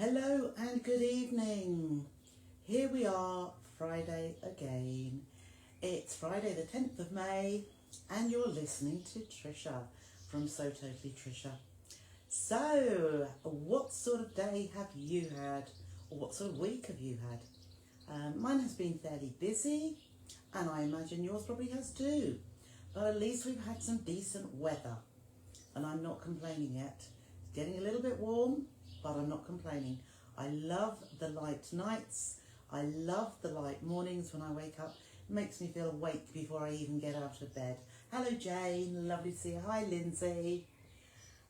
Hello and good evening. Here we are, Friday again. It's Friday the 10th of May and you're listening to Trisha from So Totally Trisha. So, what sort of day have you had? Or what sort of week have you had? Mine has been fairly busy and I imagine yours probably has too. But at least we've had some decent weather and I'm not complaining yet. It's getting a little bit warm, but I'm not complaining. I love the light nights. I love the light mornings when I wake up. It makes me feel awake before I even get out of bed. Hello Jane, lovely to see you. Hi Lindsay.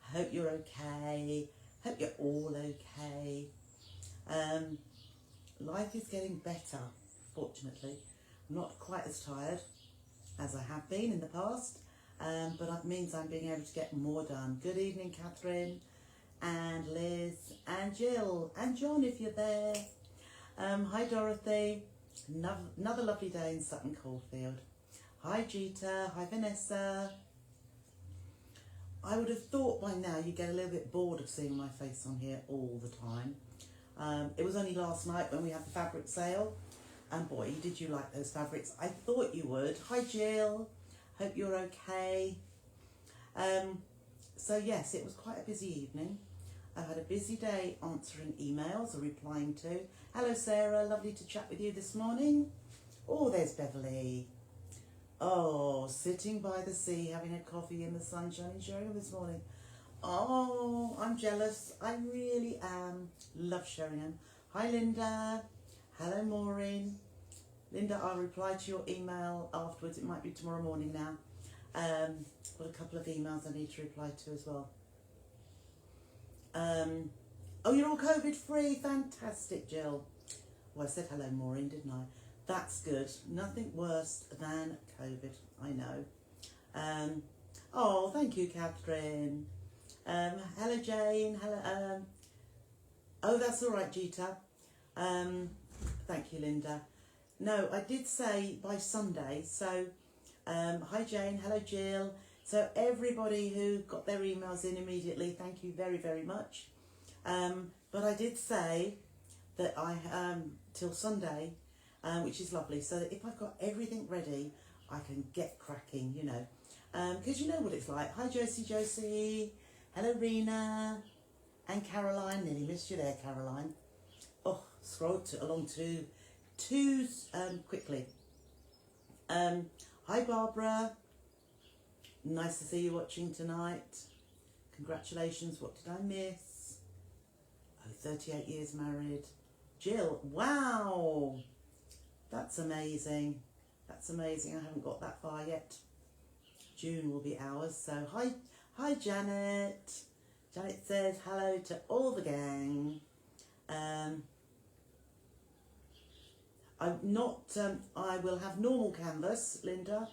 Hope you're okay. Hope you're all okay. Life is getting better, fortunately. I'm not quite as tired as I have been in the past, but that means I'm being able to get more done. Good evening, Catherine, and Liz, and Jill, and John, if you're there. Hi, Dorothy. Another lovely day in Sutton Coldfield. Hi, Gita. Hi, Vanessa. I would have thought by now you get a little bit bored of seeing my face on here all the time. It was only last night when we had the fabric sale, and boy, did you like those fabrics. I thought you would. Hi, Jill. Hope you're okay. So yes, it was quite a busy evening. I've had a busy day answering emails or replying to. Hello, Sarah. Lovely to chat with you this morning. Oh, there's Beverly. Oh, sitting by the sea, having a coffee in the sunshine in Sheringham this morning. Oh, I'm jealous. I really am. Love Sheringham. Hi, Linda. Hello, Maureen. Linda, I'll reply to your email afterwards. It might be tomorrow morning now. Got a couple of emails I need to reply to as well. Oh, you're all COVID free. Fantastic, Jill. Well, I said hello, Maureen, didn't I? That's good. Nothing worse than COVID, I know. Oh, thank you, Catherine. Hello, Jane. Hello. Oh, that's all right, Gita. Thank you, Linda. No, I did say by Sunday. So, hi, Jane. Hello, Jill. So everybody who got their emails in immediately, thank you very, very much. But I did say that I till Sunday, which is lovely, so that if I've got everything ready, I can get cracking, you know. Because you know what it's like. Hi, Josie. Hello, Rena. And Caroline. Nearly missed you there, Caroline. Oh, scrolled along too quickly. Hi, Barbara. Nice to see you watching tonight. Congratulations. What did I miss? Oh, 38 years married. Jill, wow. That's amazing. That's amazing. I haven't got that far yet. June will be ours. So hi Janet. Janet says hello to all the gang. I will have normal canvas, Linda.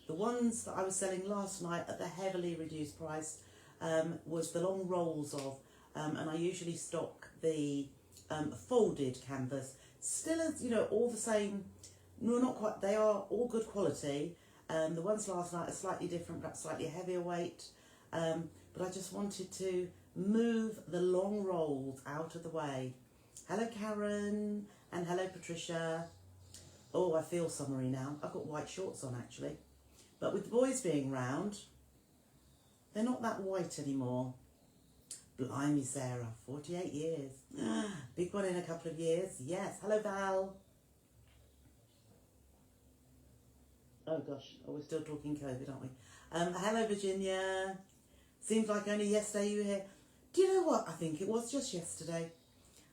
The ones that I was selling last night at the heavily reduced price was the long rolls of, and I usually stock the folded canvas. Still, as you know, all the same. No, not quite. They are all good quality. The ones last night are slightly different, perhaps slightly heavier weight. But I just wanted to move the long rolls out of the way. Hello, Karen, and hello, Patricia. Oh, I feel summery now. I've got white shorts on actually. But with the boys being round, they're not that white anymore. Blimey, Sarah, 48 years. Big one in a couple of years. Yes. Hello, Val. Oh, gosh. Oh, we're still talking COVID, aren't we? Hello, Virginia. Seems like only yesterday you were here. Do you know what? I think it was just yesterday.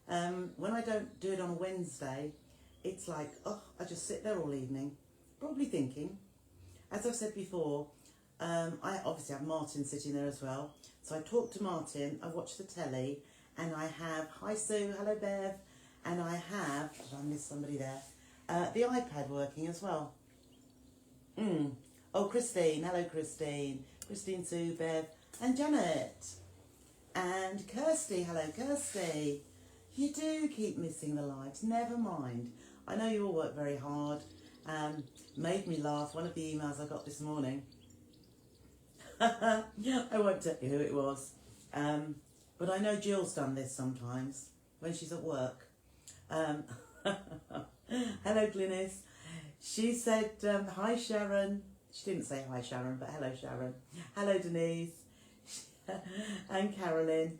When I don't do it on a Wednesday, it's like, oh, I just sit there all evening, probably thinking. As I've said before, I obviously have Martin sitting there as well. So I talk to Martin, I watch the telly, and I have, hi Sue, hello Bev, and I have, did I miss somebody there? The iPad working as well. Oh, Christine, hello Christine. Christine, Sue, Bev, and Janet. And Kirsty, hello Kirsty. You do keep missing the lives, never mind. I know you all work very hard. Made me laugh, one of the emails I got this morning. I won't tell you who it was. But I know Jill's done this sometimes when she's at work. Hello, Glynis. She said, hi, Sharon. She didn't say hi, Sharon, but hello, Sharon. Hello, Denise. And Carolyn.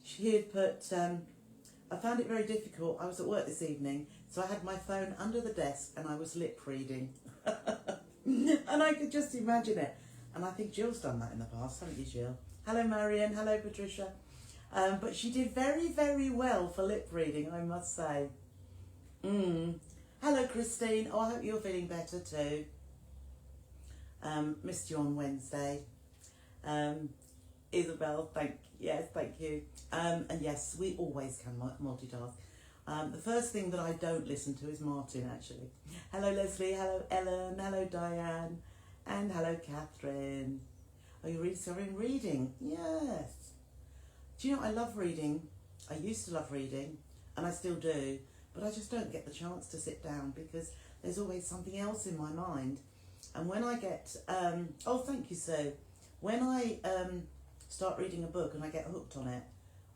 She had put, I found it very difficult. I was at work this evening, so I had my phone under the desk and I was lip reading. And I could just imagine it. And I think Jill's done that in the past, haven't you, Jill? Hello, Marion. Hello, Patricia. But she did very, very well for lip reading, I must say. Hello, Christine. Oh, I hope you're feeling better too. Missed you on Wednesday. Isabel, thank you. And yes, we always can multitask. The first thing that I don't listen to is Martin, actually. Hello, Leslie. Hello, Ellen. Hello, Diane. And hello, Catherine. Are you rediscovering reading? Yes. Do you know, I love reading. I used to love reading, and I still do, but I just don't get the chance to sit down because there's always something else in my mind. And when I get, oh, thank you, Sue. When I start reading a book and I get hooked on it,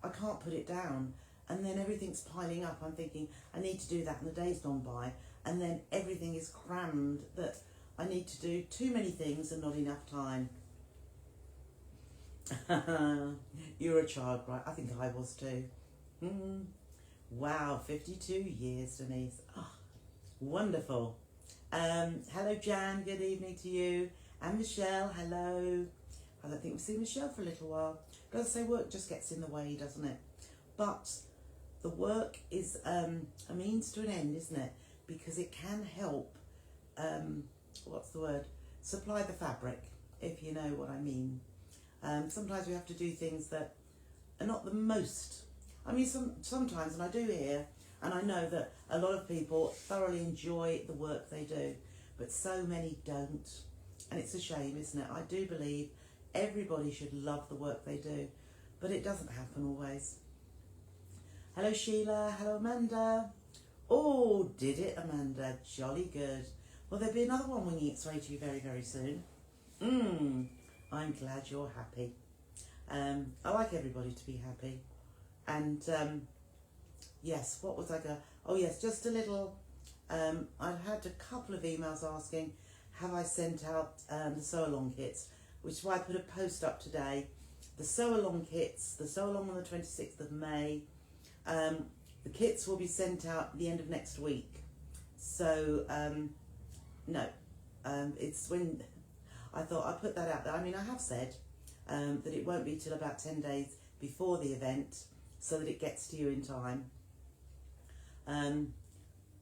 I can't put it down. And then everything's piling up. I'm thinking, I need to do that, and the day's gone by. And then everything is crammed that I need to do too many things and not enough time. You're a child, right? I think I was too. Wow, 52 years, Denise. Oh, wonderful. Hello, Jan. Good evening to you. And Michelle, hello. I don't think we've seen Michelle for a little while. Gotta say, work just gets in the way, doesn't it? But the work is a means to an end, isn't it? Because it can help, what's the word? Supply the fabric, if you know what I mean. Sometimes we have to do things that are not the most. I mean, sometimes, and I do hear, and I know that a lot of people thoroughly enjoy the work they do, but so many don't. And it's a shame, isn't it? I do believe everybody should love the work they do, but it doesn't happen always. Hello, Sheila. Hello, Amanda. Oh, did it, Amanda? Jolly good. Well, there'll be another one winging its way to you very, very soon. I'm glad you're happy. I like everybody to be happy. And yes, what was I going? Oh yes, just a little. I've had a couple of emails asking, have I sent out the sew-along kits? Which is why I put a post up today. The sew-along kits, the sew-along on the 26th of May. The kits will be sent out at the end of next week. So no, it's when I thought I'd put that out there. I mean, I have said that it won't be till about 10 days before the event, so that it gets to you in time.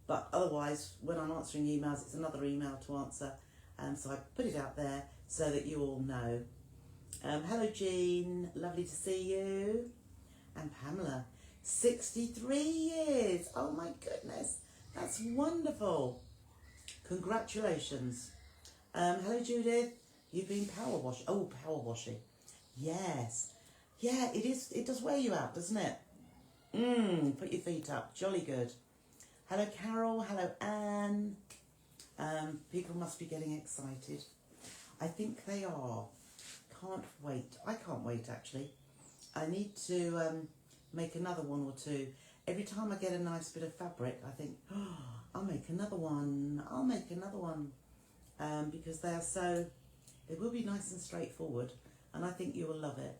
But otherwise, when I'm answering emails, it's another email to answer. So I put it out there so that you all know. Hello, Jean. Lovely to see you. And Pamela, 63 years. Oh, my goodness. That's wonderful. Congratulations. Hello, Judith. You've been power washing. Oh, power washing. Yes. Yeah, it is. It does wear you out, doesn't it? Put your feet up. Jolly good. Hello, Carol. Hello, Anne. People must be getting excited. I think they are. Can't wait. I can't wait, actually. I need to make another one or two. Every time I get a nice bit of fabric, I think, oh, I'll make another one. I'll make another one. Because they are so, they will be nice and straightforward. And I think you will love it.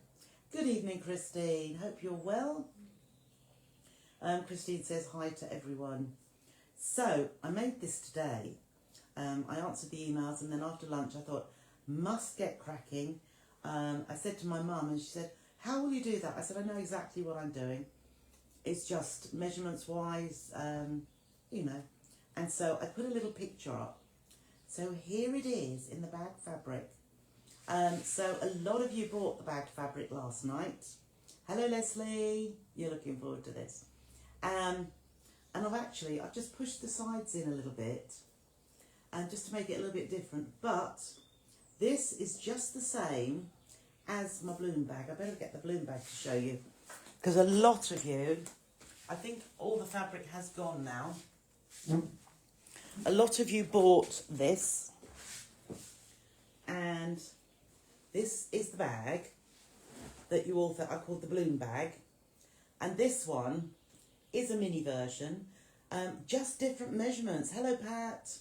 Good evening, Christine. Hope you're well. Christine says hi to everyone. So, I made this today. I answered the emails, and then after lunch I thought, must get cracking. I said to my mum, and she said, how will you do that? I said, I know exactly what I'm doing. It's just measurements wise, you know. And so I put a little picture up. So here it is in the bagged fabric. So a lot of you bought the bagged fabric last night. Hello, Leslie. You're looking forward to this. And I've just pushed the sides in a little bit, and just to make it a little bit different. But this is just the same as my bloom bag. I better get the bloom bag to show you, because a lot of you, I think all the fabric has gone now. A lot of you bought this, and this is the bag. that you all I called the bloom bag. And this one is a mini version, just different measurements. Hello, Pat.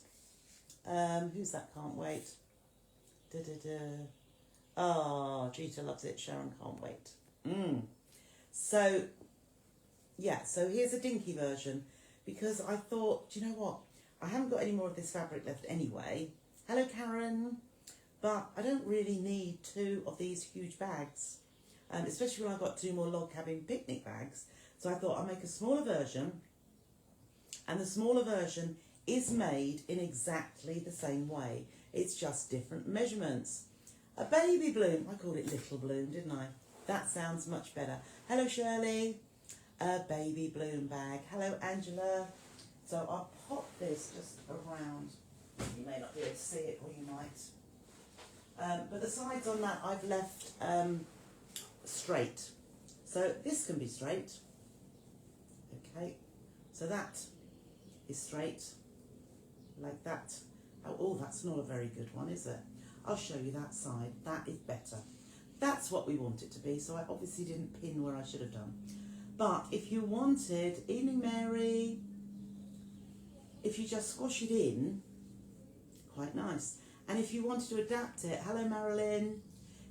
Who's that? Can't wait. Oh, Gita loves it. Sharon can't wait. So, yeah, so here's a dinky version because I thought, do you know what? I haven't got any more of this fabric left anyway. Hello, Karen. But I don't really need 2 of these huge bags, especially when I've got 2 more log cabin picnic bags. So I thought I'll make a smaller version, and the smaller version is made in exactly the same way. It's just different measurements. A baby bloom. I called it little bloom, didn't I? That sounds much better. Hello, Shirley. A baby bloom bag. Hello, Angela. So I'll pop this just around. You may not be able to see it, or you might. But the sides on that I've left straight. So this can be straight. Okay. So that is straight, like that. Oh, that's not a very good one, is it? I'll show you that side. That is better. That's what we want it to be, so I obviously didn't pin where I should have done. But if you wanted, evening Mary, if you just squash it in, quite nice. And if you wanted to adapt it, hello Marilyn,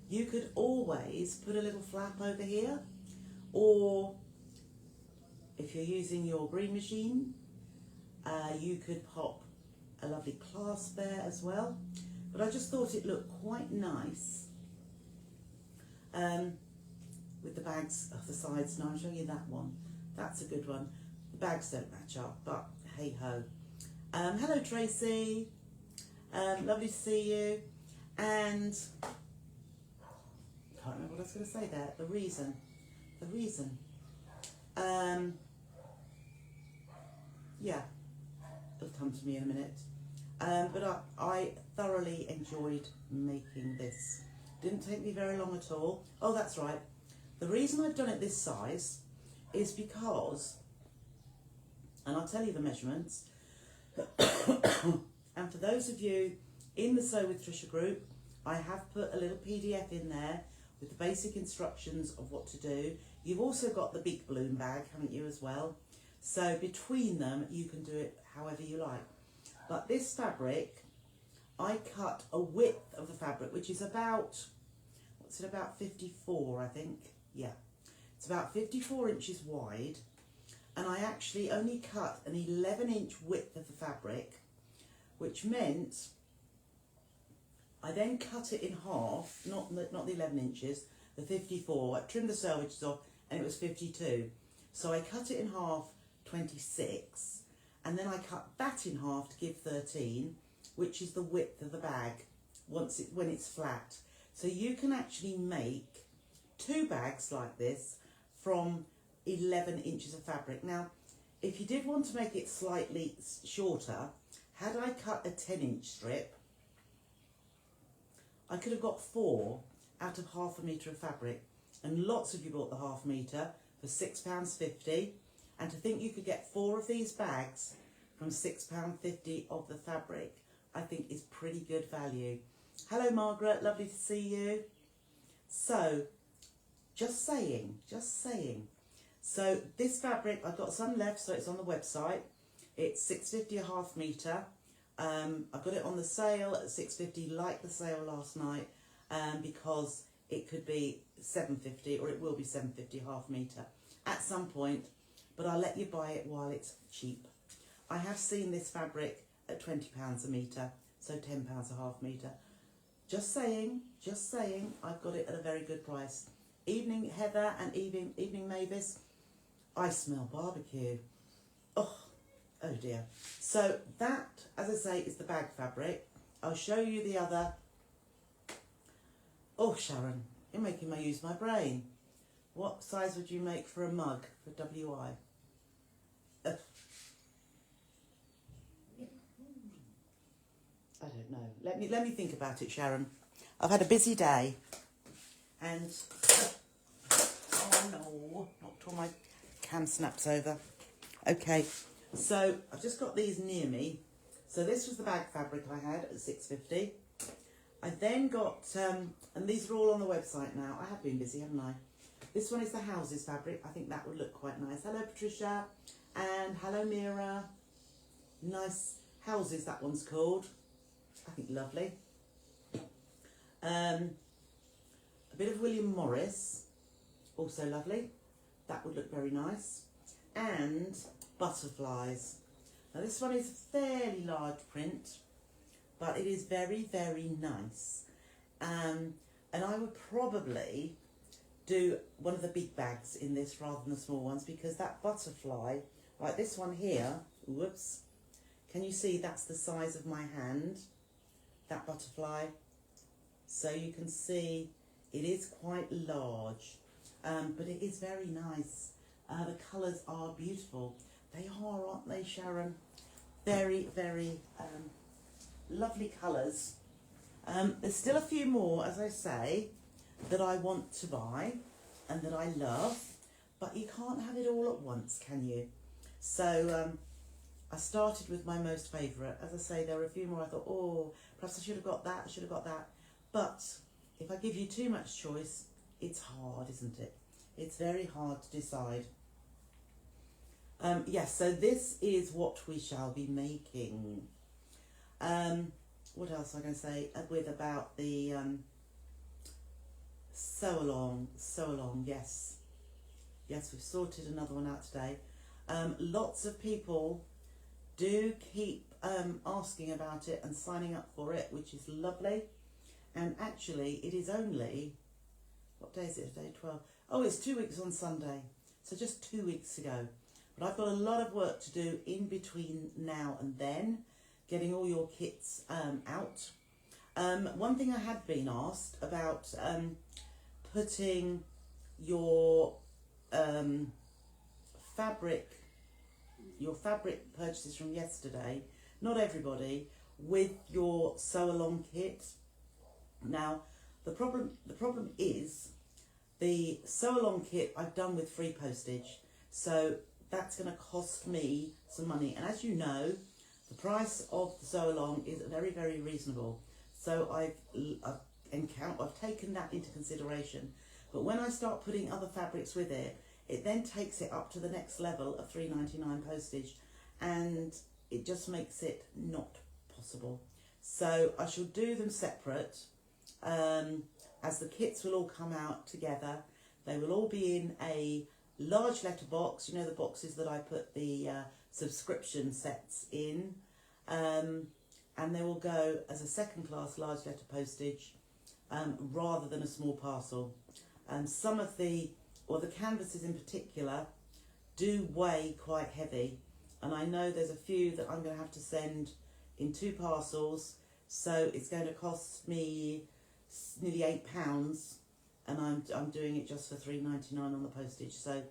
you could always put a little flap over here, or if you're using your green machine, you could pop a lovely clasp there as well. But I just thought it looked quite nice with the bags of the sides. Now I'm showing you that one. That's a good one. The bags don't match up, but hey ho. Hello Tracy. Lovely to see you. And I can't remember what I was going to say there. The reason. Yeah, it'll come to me in a minute. But I thoroughly enjoyed making this. Didn't take me very long at all. Oh, that's right. The reason I've done it this size is because, and I'll tell you the measurements, and for those of you in the Sew with Trisha group, I have put a little PDF in there with the basic instructions of what to do. You've also got the big bloom bag, haven't you, as well? So between them, you can do it however you like. But this fabric, I cut a width of the fabric, which is about, what's it, about 54, I think. Yeah, it's about 54 inches wide. And I actually only cut an 11-inch width of the fabric, which meant I then cut it in half, not the 11 inches, the 54. I trimmed the selvages off and it was 52. So I cut it in half, 26. And then I cut that in half to give 13, which is the width of the bag when it's flat. So you can actually make 2 bags like this from 11 inches of fabric. Now, if you did want to make it slightly shorter, had I cut a 10-inch strip, I could have got 4 out of half a metre of fabric. And lots of you bought the half metre for £6.50. And to think you could get 4 of these bags from £6.50 of the fabric, I think is pretty good value. Hello Margaret, lovely to see you. So, just saying. So this fabric, I've got some left, so it's on the website. It's £6.50 a half metre. I got it on the sale at £6.50, like the sale last night, because it could be £7.50 or it will be £7.50 a half metre at some point, but I'll let you buy it while it's cheap. I have seen this fabric at £20 a metre, so £10 a half metre. Just saying, I've got it at a very good price. Evening Heather and evening Mavis, I smell barbecue. Oh dear. So that, as I say, is the bag fabric. I'll show you the other. Oh Sharon, you're making me use my brain. What size would you make for a mug for WI? I don't know. Let me think about it, Sharon. I've had a busy day, and oh no, knocked all my cam snaps over. Okay, so I've just got these near me. So this was the bag fabric I had at £6.50. I then got, and these are all on the website now. I have been busy, haven't I? This one is the houses fabric. I think that would look quite nice. Hello, Patricia. And hello, Mira. Nice houses, that one's called. I think lovely. A bit of William Morris. Also lovely. That would look very nice. And butterflies. Now this one is a fairly large print, but it is very, very nice. And I would probably do one of the big bags in this rather than the small ones, because that butterfly, like this one here, whoops, can you see that's the size of my hand, that butterfly? So you can see it is quite large, but it is very nice. The colours are beautiful. They are, aren't they, Sharon? Very, very lovely colours. There's still a few more, as I say, that I want to buy and that I love, but you can't have it all at once, can you? So I started with my most favourite. As I say, there were a few more I thought, oh, perhaps I should have got that, I should have got that. But if I give you too much choice, it's hard, isn't it? It's very hard to decide. Yes, so this is what we shall be making. What else am I going to say with about the sew along, yes. Yes, we've sorted another one out today. Lots of people do keep asking about it and signing up for it, which is lovely. And actually, it is only, what day is it today? 12. Oh, it's 2 weeks on Sunday. So just 2 weeks ago. But I've got a lot of work to do in between now and then, getting all your kits out. One thing I had been asked about putting your fabric purchases from yesterday, not everybody, with your sew along kit. Now the problem is the sew along kit I've done with free postage, so that's going to cost me some money, and as you know, the price of the sew along is very, very reasonable. So I've taken that into consideration. But when I start putting other fabrics with it, it then takes it up to the next level of $3.99 postage, and it just makes it not possible. So I shall do them separate, as the kits will all come out together. They will all be in a large letter box, you know, the boxes that I put the subscription sets in, and they will go as a second class large letter postage rather than a small parcel. Some of the canvases in particular do weigh quite heavy, and I know there's a few that I'm going to have to send in 2 parcels, so it's going to cost me nearly £8, and I'm doing it just for $3.99 on the postage. So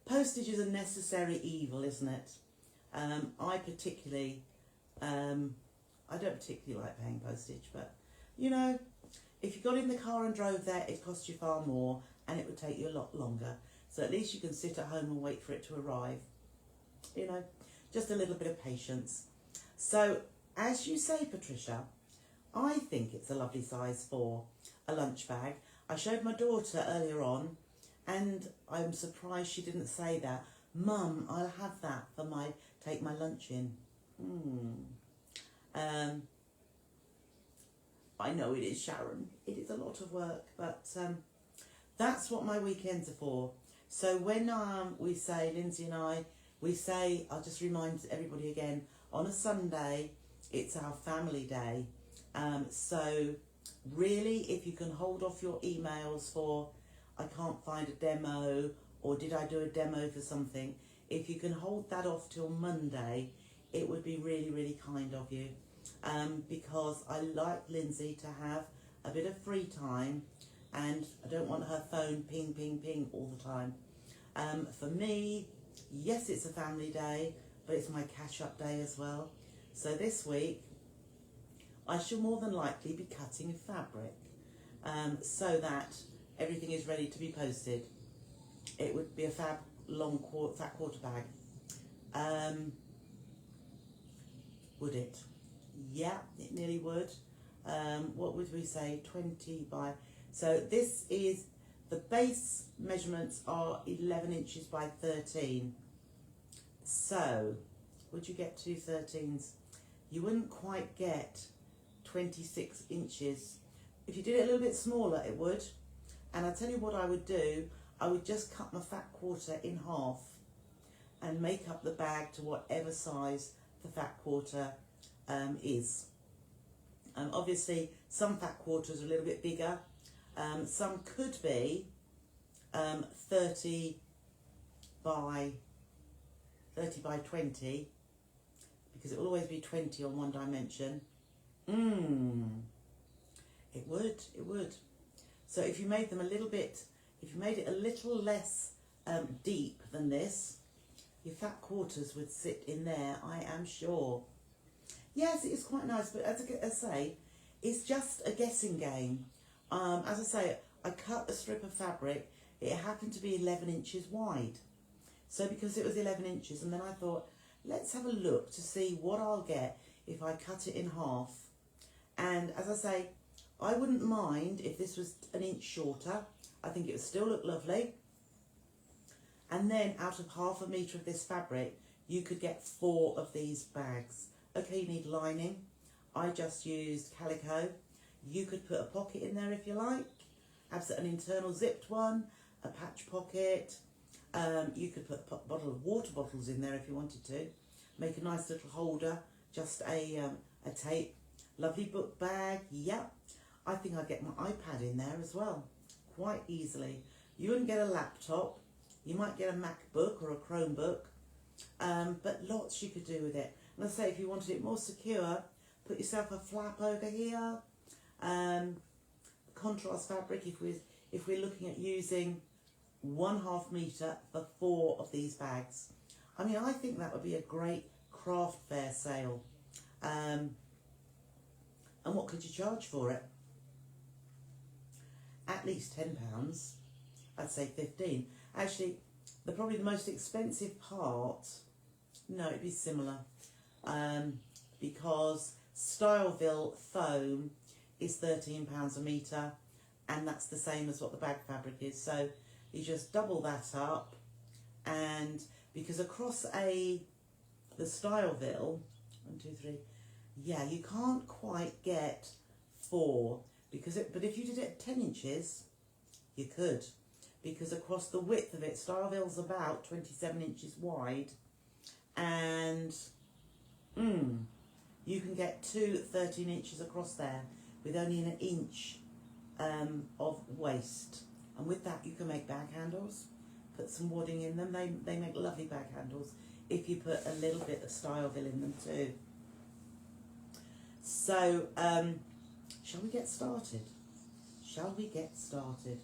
postage is a necessary evil, isn't it? I don't particularly like paying postage, but you know, if you got in the car and drove there, it cost you far more, and it would take you a lot longer. So at least you can sit at home and wait for it to arrive. You know, just a little bit of patience. So, as you say, Patricia, I think it's a lovely size for a lunch bag. I showed my daughter earlier on, and I'm surprised she didn't say that. Mum, I'll have that for take my lunch in. I know it is, Sharon. It is a lot of work, but that's what my weekends are for. So when we say, Lindsay and I, we say, I'll just remind everybody again, on a Sunday, it's our family day. So really, if you can hold off your emails for, I can't find a demo, or did I do a demo for something, if you can hold that off till Monday, it would be really, really kind of you. Because I like Lindsay to have a bit of free time, and I don't want her phone ping, ping, ping all the time. For me, yes, it's a family day, but it's my catch-up day as well. So this week, I shall more than likely be cutting fabric, so that everything is ready to be posted. It would be a fat quarter bag. Would it? Yeah, it nearly would. What would we say? 20 by... So this is... The base measurements are 11 inches by 13. So, would you get 2 13s? You wouldn't quite get 26 inches. If you did it a little bit smaller, it would. And I'll tell you what I would do. I would just cut my fat quarter in half and make up the bag to whatever size the fat quarter is. Obviously, some fat quarters are a little bit bigger. Some could be 30 by 20, because it will always be 20 on one dimension. It would. So if you made them a little bit, if you made it a little less deep than this, your fat quarters would sit in there, I am sure. Yes, it is quite nice, but as I say, it's just a guessing game. As I say, I cut a strip of fabric. It happened to be 11 inches wide. So because it was 11 inches, and then I thought, let's have a look to see what I'll get if I cut it in half. And as I say, I wouldn't mind if this was an inch shorter. I think it would still look lovely. And then out of half a metre of this fabric, you could get 4 of these bags. Okay, you need lining. I just used calico. You could put a pocket in there if you like. Have an internal zipped one, a patch pocket. You could put a bottle of water bottles in there if you wanted to. Make a nice little holder, just a tape. Lovely book bag, yep. I think I'd get my iPad in there as well, quite easily. You wouldn't get a laptop. You might get a MacBook or a Chromebook, but lots you could do with it. And I say, if you wanted it more secure, put yourself a flap over here. Contrast fabric, if we're looking at using 1/2 metre for 4 of these bags. I mean, I think that would be a great craft fair sale. And what could you charge for it? At least £10. I'd say 15. Actually, probably the most expensive part, no, it'd be similar. Because Styleville foam is £13 a metre, and that's the same as what the bag fabric is. So you just double that up, and because across the Styleville, 1, 2, 3, yeah, you can't quite get 4, but if you did it at 10 inches, you could, because across the width of it, Styleville's about 27 inches wide, and you can get 2 13 inches across there with only an inch of waste. And with that, you can make bag handles, put some wadding in them. They make lovely bag handles if you put a little bit of Styleville in them too. So, shall we get started? Shall we get started?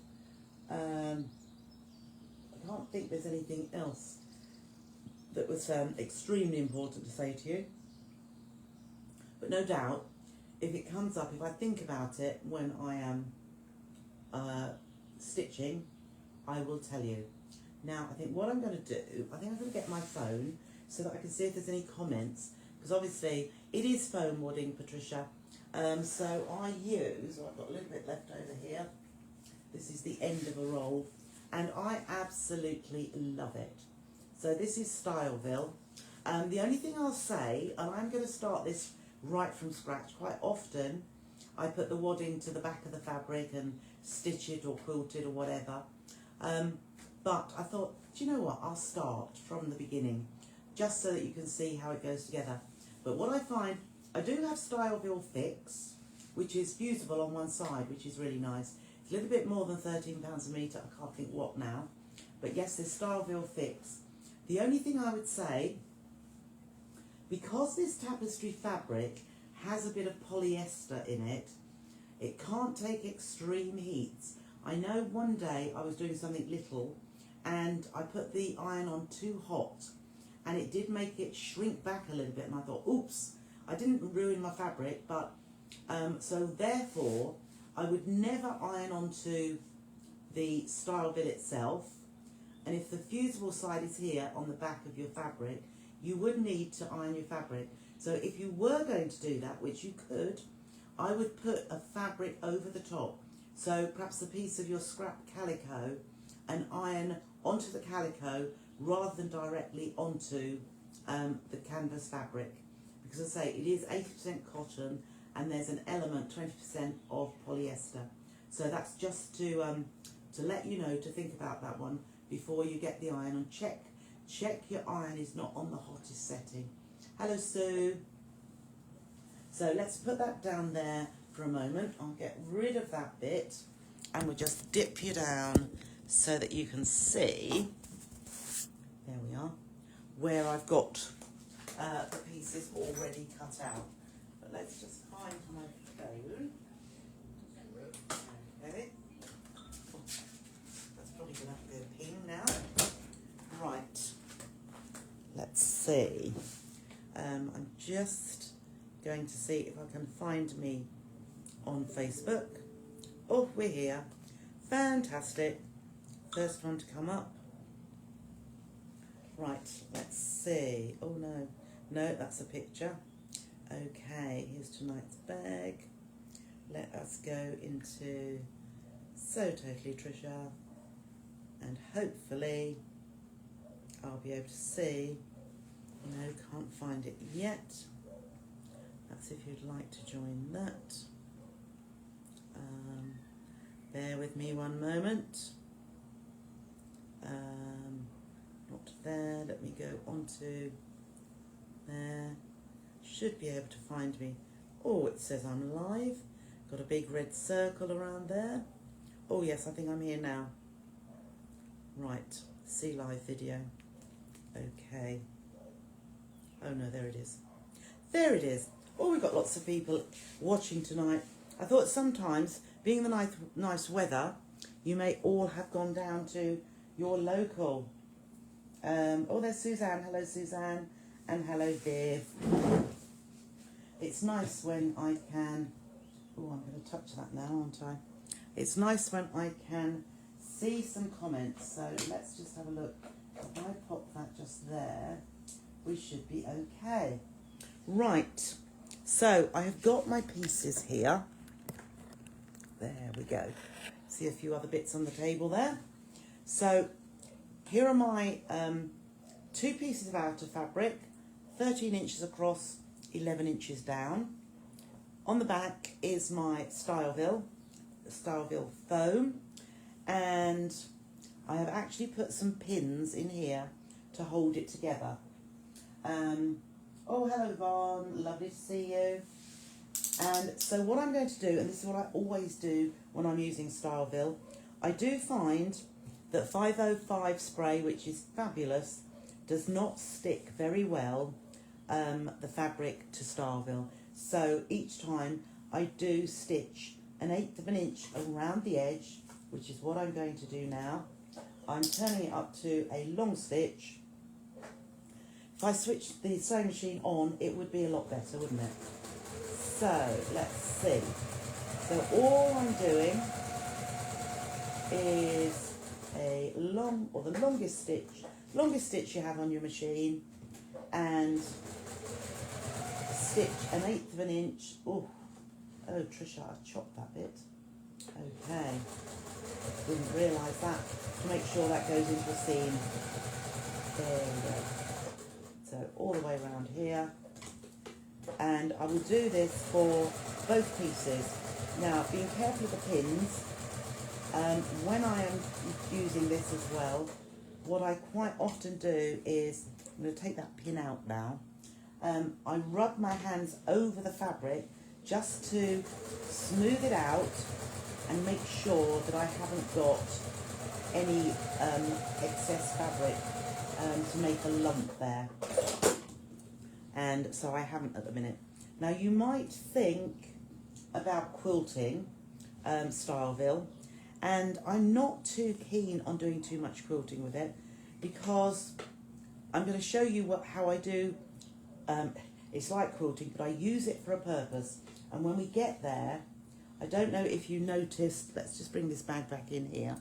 I can't think there's anything else that was extremely important to say to you. But no doubt, if it comes up, if I think about it when I am stitching, I will tell you. Now, I think what I'm going to do, I think I'm going to get my phone so that I can see if there's any comments, because obviously it is foam wadding, Patricia. So I use, I've got a little bit left over here. This is the end of a roll, and I absolutely love it. So this is Styleville. The only thing I'll say, and I'm going to start this right from scratch. Quite often I put the wadding to the back of the fabric and stitch it or quilt it or whatever. But I thought, do you know what, I'll start from the beginning, just so that you can see how it goes together. But what I find, I do have Styleville Fix, which is fusible on one side, which is really nice. It's a little bit more than £13 a metre, I can't think what now. But yes, there's Styleville Fix. The only thing I would say, because this tapestry fabric has a bit of polyester in it, it can't take extreme heats. I know one day I was doing something little and I put the iron on too hot, and it did make it shrink back a little bit, and I thought, oops, I didn't ruin my fabric, but so therefore I would never iron onto the Styleville itself. And if the fusible side is here on the back of your fabric, you would need to iron your fabric. So if you were going to do that, which you could, I would put a fabric over the top. So perhaps a piece of your scrap calico and iron onto the calico rather than directly onto the canvas fabric. Because as I say, it is 80% cotton and there's an element, 20% of polyester. So that's just to let you know to think about that one before you get the iron on. Check your iron is not on the hottest setting. Hello, Sue. So let's put that down there for a moment. I'll get rid of that bit and we'll just dip you down so that you can see, there we are, where I've got the pieces already cut out. But let's just find my phone. Okay. Oh, that's probably going to have to go ping now. Right. Let's see. I'm just going to see if I can find me on Facebook. Oh, we're here. Fantastic. First one to come up. Right, let's see. Oh no, no, that's a picture. Okay, here's tonight's bag. Let us go into So Totally Trisha, and hopefully I'll be able to see. No, can't find it yet. That's if you'd like to join that. Bear with me one moment. Not there. Let me go onto there. Should be able to find me. Oh, it says I'm live. Got a big red circle around there. Oh yes, I think I'm here now. Right, see live video. Okay. Oh no, there it is. There it is. Oh, we've got lots of people watching tonight. I thought sometimes, being the nice weather, you may all have gone down to your local. Oh, there's Suzanne. Hello, Suzanne. And hello, Viv. It's nice when I can... Oh, I'm going to touch that now, aren't I? It's nice when I can see some comments. So let's just have a look. If I pop that just there, we should be okay. Right. So I have got my pieces here. There we go. See a few other bits on the table there. So here are my 2 pieces of outer fabric, 13 inches across, 11 inches down. On the back is my Styleville foam, and I have actually put some pins in here to hold it together. Oh, hello Yvonne, lovely to see you. And so what I'm going to do, and this is what I always do when I'm using Styleville, I do find that 505 spray, which is fabulous, does not stick very well the fabric to Styleville. So each time I do stitch 1/8 of an inch around the edge, which is what I'm going to do now. I'm turning it up to a long stitch. If I switched the sewing machine on, it would be a lot better, wouldn't it? So let's see. So all I'm doing is the longest stitch you have on your machine, and stitch 1/8 of an inch. Oh, Trisha, I chopped that bit. Okay, didn't realise that. To make sure that goes into a seam. There we go. So all the way around here, and I will do this for both pieces. Now, being careful of the pins. When I am using this as well, what I quite often do is, I'm going to take that pin out now, I rub my hands over the fabric just to smooth it out and make sure that I haven't got any excess fabric to make a lump there. And so I haven't at the minute. Now you might think about quilting Styleville, and I'm not too keen on doing too much quilting with it, because I'm going to show you how I do. It's like quilting, but I use it for a purpose. And when we get there, I don't know if you noticed, let's just bring this bag back in here.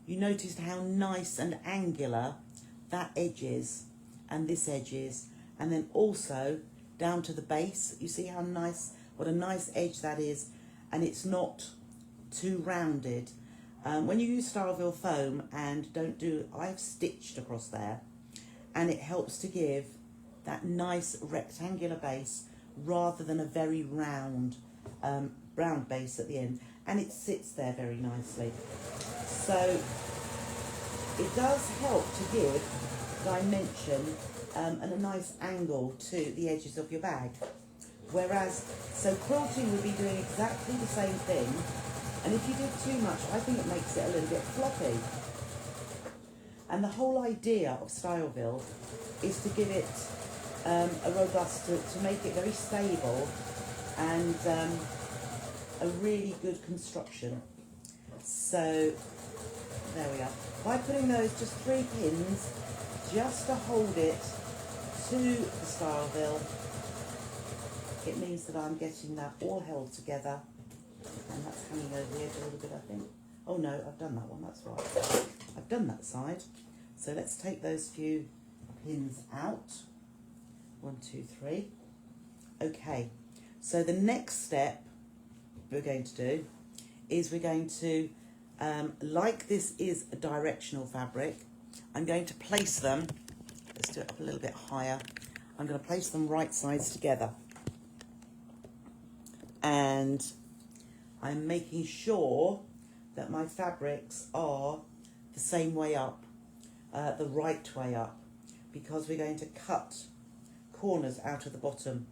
You noticed how nice and angular that edge is, and this edge is. And then also, down to the base. You see how nice, what a nice edge that is, and it's not too rounded. When you use Styleville foam and don't do, I've stitched across there, and it helps to give that nice rectangular base rather than a very round base at the end, and it sits there very nicely. So it does help to give dimension and a nice angle to the edges of your bag. Whereas, so quilting would be doing exactly the same thing, and if you did too much, I think it makes it a little bit floppy. And the whole idea of Styleville is to give it a robust, to make it very stable and a really good construction. So there we are. By putting those just 3 pins just to hold it to the Styleville, it means that I'm getting that all held together, and that's hanging over the edge a little bit, I think. Oh no, I've done that one, that's right. I've done that side. So let's take those few pins out. 1, 2, 3. Okay, so the next step we're going to do is we're going to, like this is a directional fabric, I'm going to place them, let's do it up a little bit higher, I'm going to place them right sides together. And I'm making sure that my fabrics are the same way up, the right way up, because we're going to cut corners out of the bottom.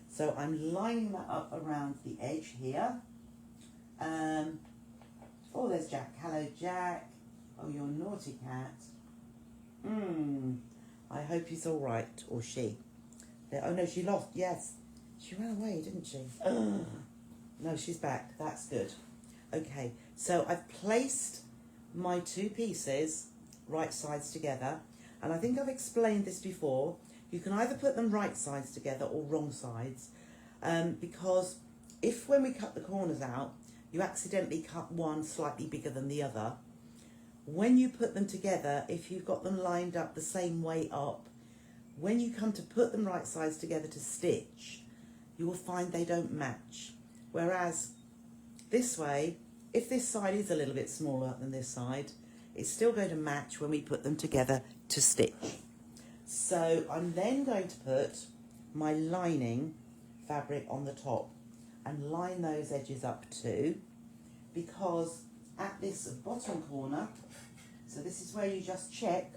So I'm lining that up around the edge here. Oh, there's Jack. Hello, Jack. Oh, you're a naughty cat. I hope he's all right, or she. Oh no, she lost. Yes, she ran away, didn't she? No, she's back. That's good. Okay, so I've placed my 2 pieces right sides together, and I think I've explained this before. You can either put them right sides together or wrong sides, because if when we cut the corners out, you accidentally cut one slightly bigger than the other, when you put them together, if you've got them lined up the same way up, when you come to put them right sides together to stitch, you will find they don't match. Whereas this way, if this side is a little bit smaller than this side, it's still going to match when we put them together to stitch. So I'm then going to put my lining fabric on the top and line those edges up too, because at this bottom corner, so this is where you just check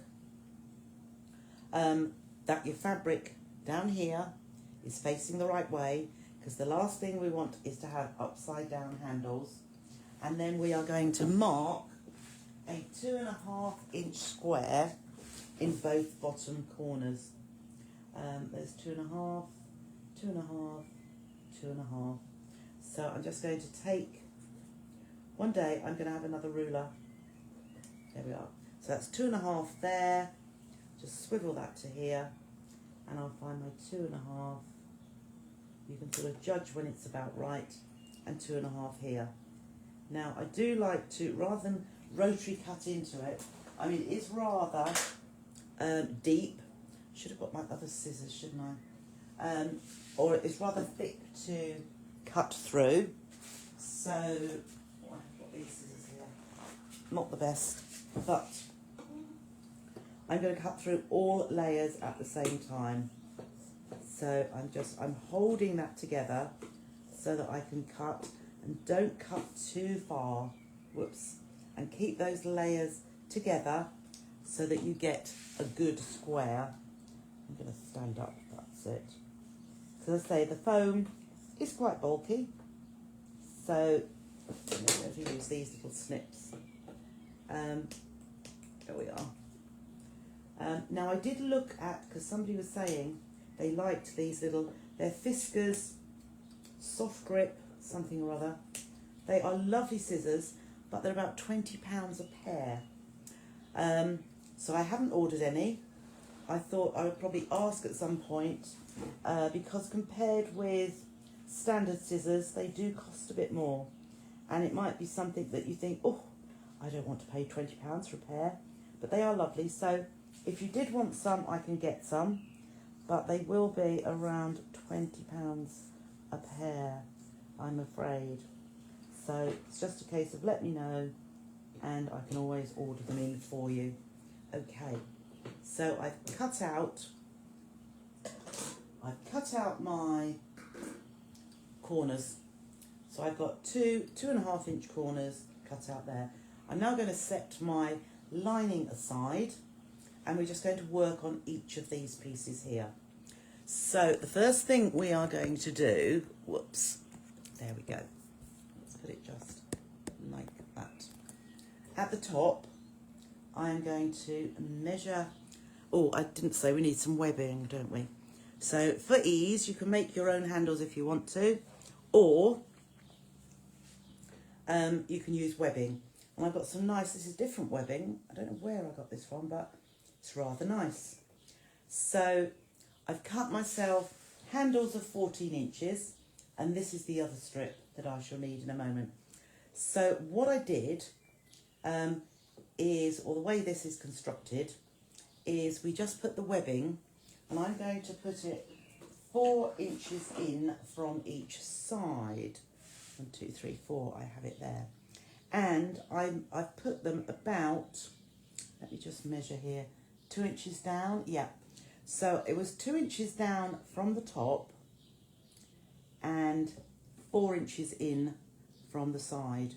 that your fabric down here is facing the right way, because the last thing we want is to have upside down handles. And then we are going to mark a 2.5 inch square in both bottom corners. There's 2.5, 2.5, 2.5. So I'm just going to take, one day I'm going to have another ruler. There we are. So that's 2.5 there. Just swivel that to here, and I'll find my 2.5. You can sort of judge when it's about right, and 2.5 here. Now I do like to, rather than rotary cut into it, I mean it's rather deep. Should have got my other scissors, shouldn't I? Or it's rather thick to cut through. So I've got these scissors here. Not the best, but I'm going to cut through all layers at the same time. So I'm holding that together so that I can cut, and don't cut too far, whoops, and keep those layers together so that you get a good square. I'm going to stand up, that's it. So as I say, the foam is quite bulky, so I'm going to use these little snips. There we are. Now I did look at, because somebody was saying they liked these little, they're Fiskars soft grip something or other. They are lovely scissors, but they're about £20 a pair. So I haven't ordered any. I thought I would probably ask at some point, because compared with standard scissors, they do cost a bit more. And it might be something that you think, oh, I don't want to pay £20 for a pair, but they are lovely. So if you did want some, I can get some. but they will be around £20 a pair, I'm afraid. So it's just a case of let me know and I can always order them in for you. Okay, so I've cut out my corners. So I've got 2.5 inch corners cut out there. I'm now going to set my lining aside and we're just going to work on each of these pieces here. So the first thing we are going to do, whoops, there we go. Let's put it just like that. At the top, I'm going to measure, oh, I didn't say we need some webbing, don't we? So for ease, you can make your own handles if you want to, or you can use webbing. And I've got some nice, this is different webbing. I don't know where I got this from, but it's rather nice. So I've cut myself handles of 14 inches, and this is the other strip that I shall need in a moment. So what I did is, or the way this is constructed, is we just put the webbing, and I'm going to put it 4 inches in from each side. 1, 2, 3, 4, I have it there. And I've put them about, let me just measure here, 2 inches down, yeah. So it was 2 inches down from the top and 4 inches in from the side.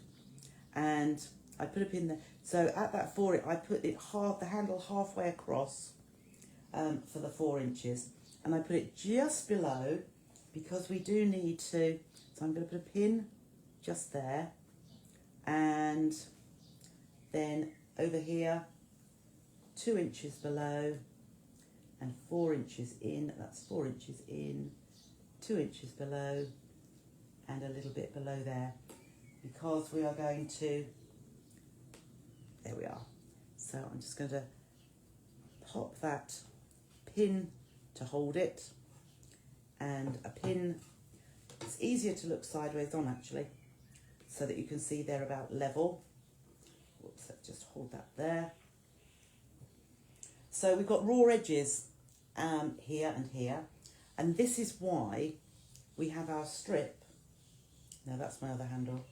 And I put a pin there. So at that 4, I put it the handle halfway across for the 4 inches. And I put it just below because we do need to, so I'm going to put a pin just there. And then over here, 2 inches below and 4 inches in. That's 4 inches in, 2 inches below and a little bit below there, because we are going to, there we are. So I'm just going to pop that pin to hold it, and a pin, it's easier to look sideways on actually, so that you can see they're about level. Whoops, let's just hold that there. So we've got raw edges here and here, and this is why we have our strip. Now that's my other handle.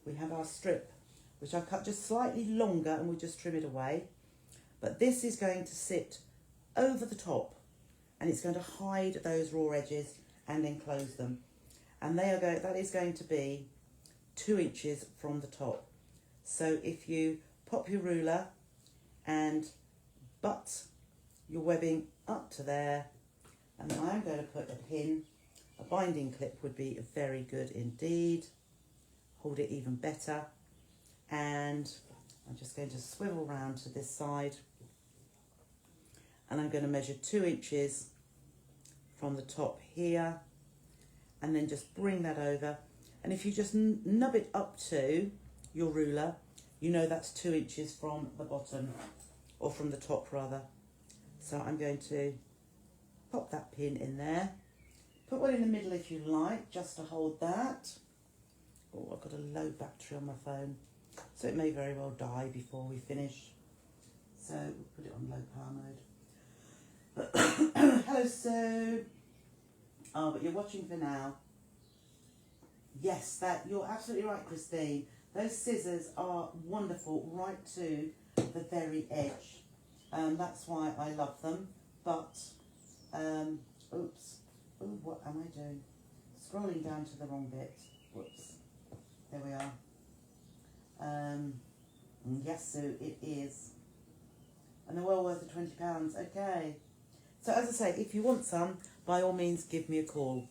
We have our strip, which I cut just slightly longer, and we'll just trim it away. But this is going to sit over the top, and it's going to hide those raw edges and enclose them. And that is going to be 2 inches from the top. So if you pop your ruler and butt your webbing up to there, and then I'm going to put a pin, a binding clip would be very good indeed. Hold it even better. And I'm just going to swivel round to this side, and I'm going to measure 2 inches from the top here, and then just bring that over. And if you just nub it up to your ruler, you know that's 2 inches from the bottom, or from the top rather. So I'm going to pop that pin in there. Put one in the middle if you like, just to hold that. Oh, I've got a low battery on my phone, so it may very well die before we finish. So we'll put it on low power mode. Hello, Sue. Oh, but you're watching for now. Yes, you're absolutely right, Christine. Those scissors are wonderful right to the very edge. That's why I love them. But, oops. Oh, what am I doing? Scrolling down to the wrong bit. Whoops. There we are. Yes, Sue, it is. And they're well worth the £20. Okay. So as I say, if you want some, by all means, give me a call.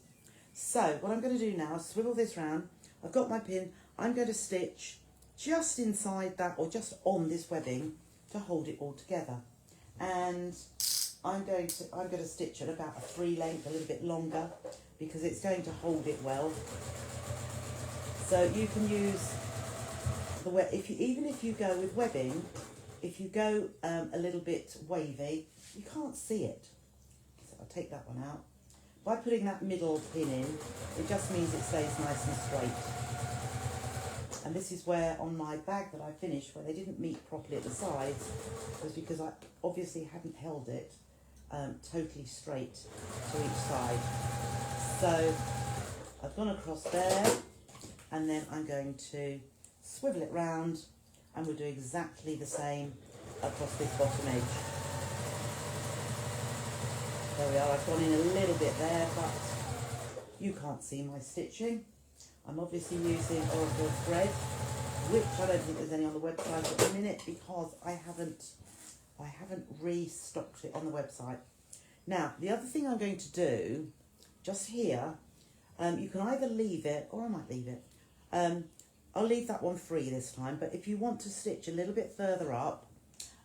So what I'm going to do now is swivel this round. I've got my pin. I'm going to stitch just inside that, or just on this webbing, to hold it all together. And I'm going to stitch at about a 3 length, a little bit longer, because it's going to hold it well. So you can use even if you go with webbing, if you go a little bit wavy, you can't see it. So I'll take that one out. By putting that middle pin in, it just means it stays nice and straight. And this is where on my bag that I finished, where they didn't meet properly at the sides, was because I obviously hadn't held it. totally straight to each side. So I've gone across there, and then I'm going to swivel it round, and we'll do exactly the same across this bottom edge. There we are. I've gone in a little bit there, but you can't see my stitching. I'm obviously using Oracle thread, which I don't think there's any on the website at the minute because I haven't restocked it on the website. Now, the other thing I'm going to do, just here, you can either leave it, or I might leave it. I'll leave that one free this time, but if you want to stitch a little bit further up,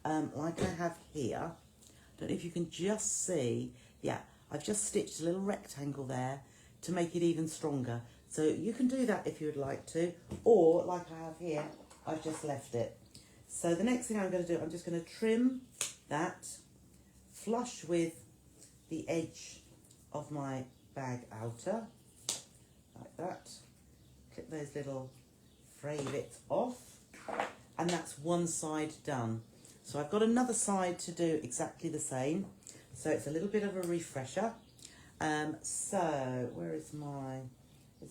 like I have here, I don't know if you can just see, yeah, I've just stitched a little rectangle there to make it even stronger. So you can do that if you would like to, or like I have here, I've just left it. So the next thing I'm going to do, I'm just going to trim that flush with the edge of my bag outer, like that. Clip those little fray bits off, and that's one side done. So I've got another side to do exactly the same. So it's a little bit of a refresher. So where is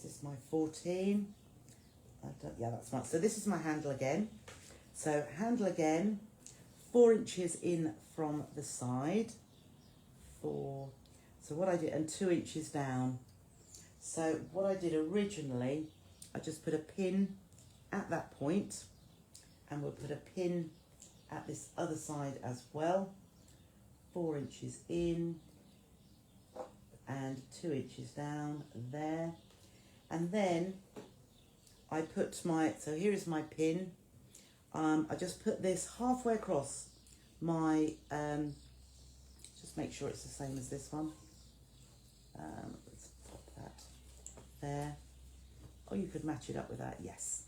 this my 14? Yeah, that's my, so this is my handle again. So handle again, 4 inches in from the side, 4, so what I did, and 2 inches down. So what I did originally, I just put a pin at that point, and we'll put a pin at this other side as well, 4 inches in, and 2 inches down there. And then I put my, so here is my pin. I just put this halfway across my, just make sure it's the same as this one. Let's pop that there. Or you could match it up with that, yes.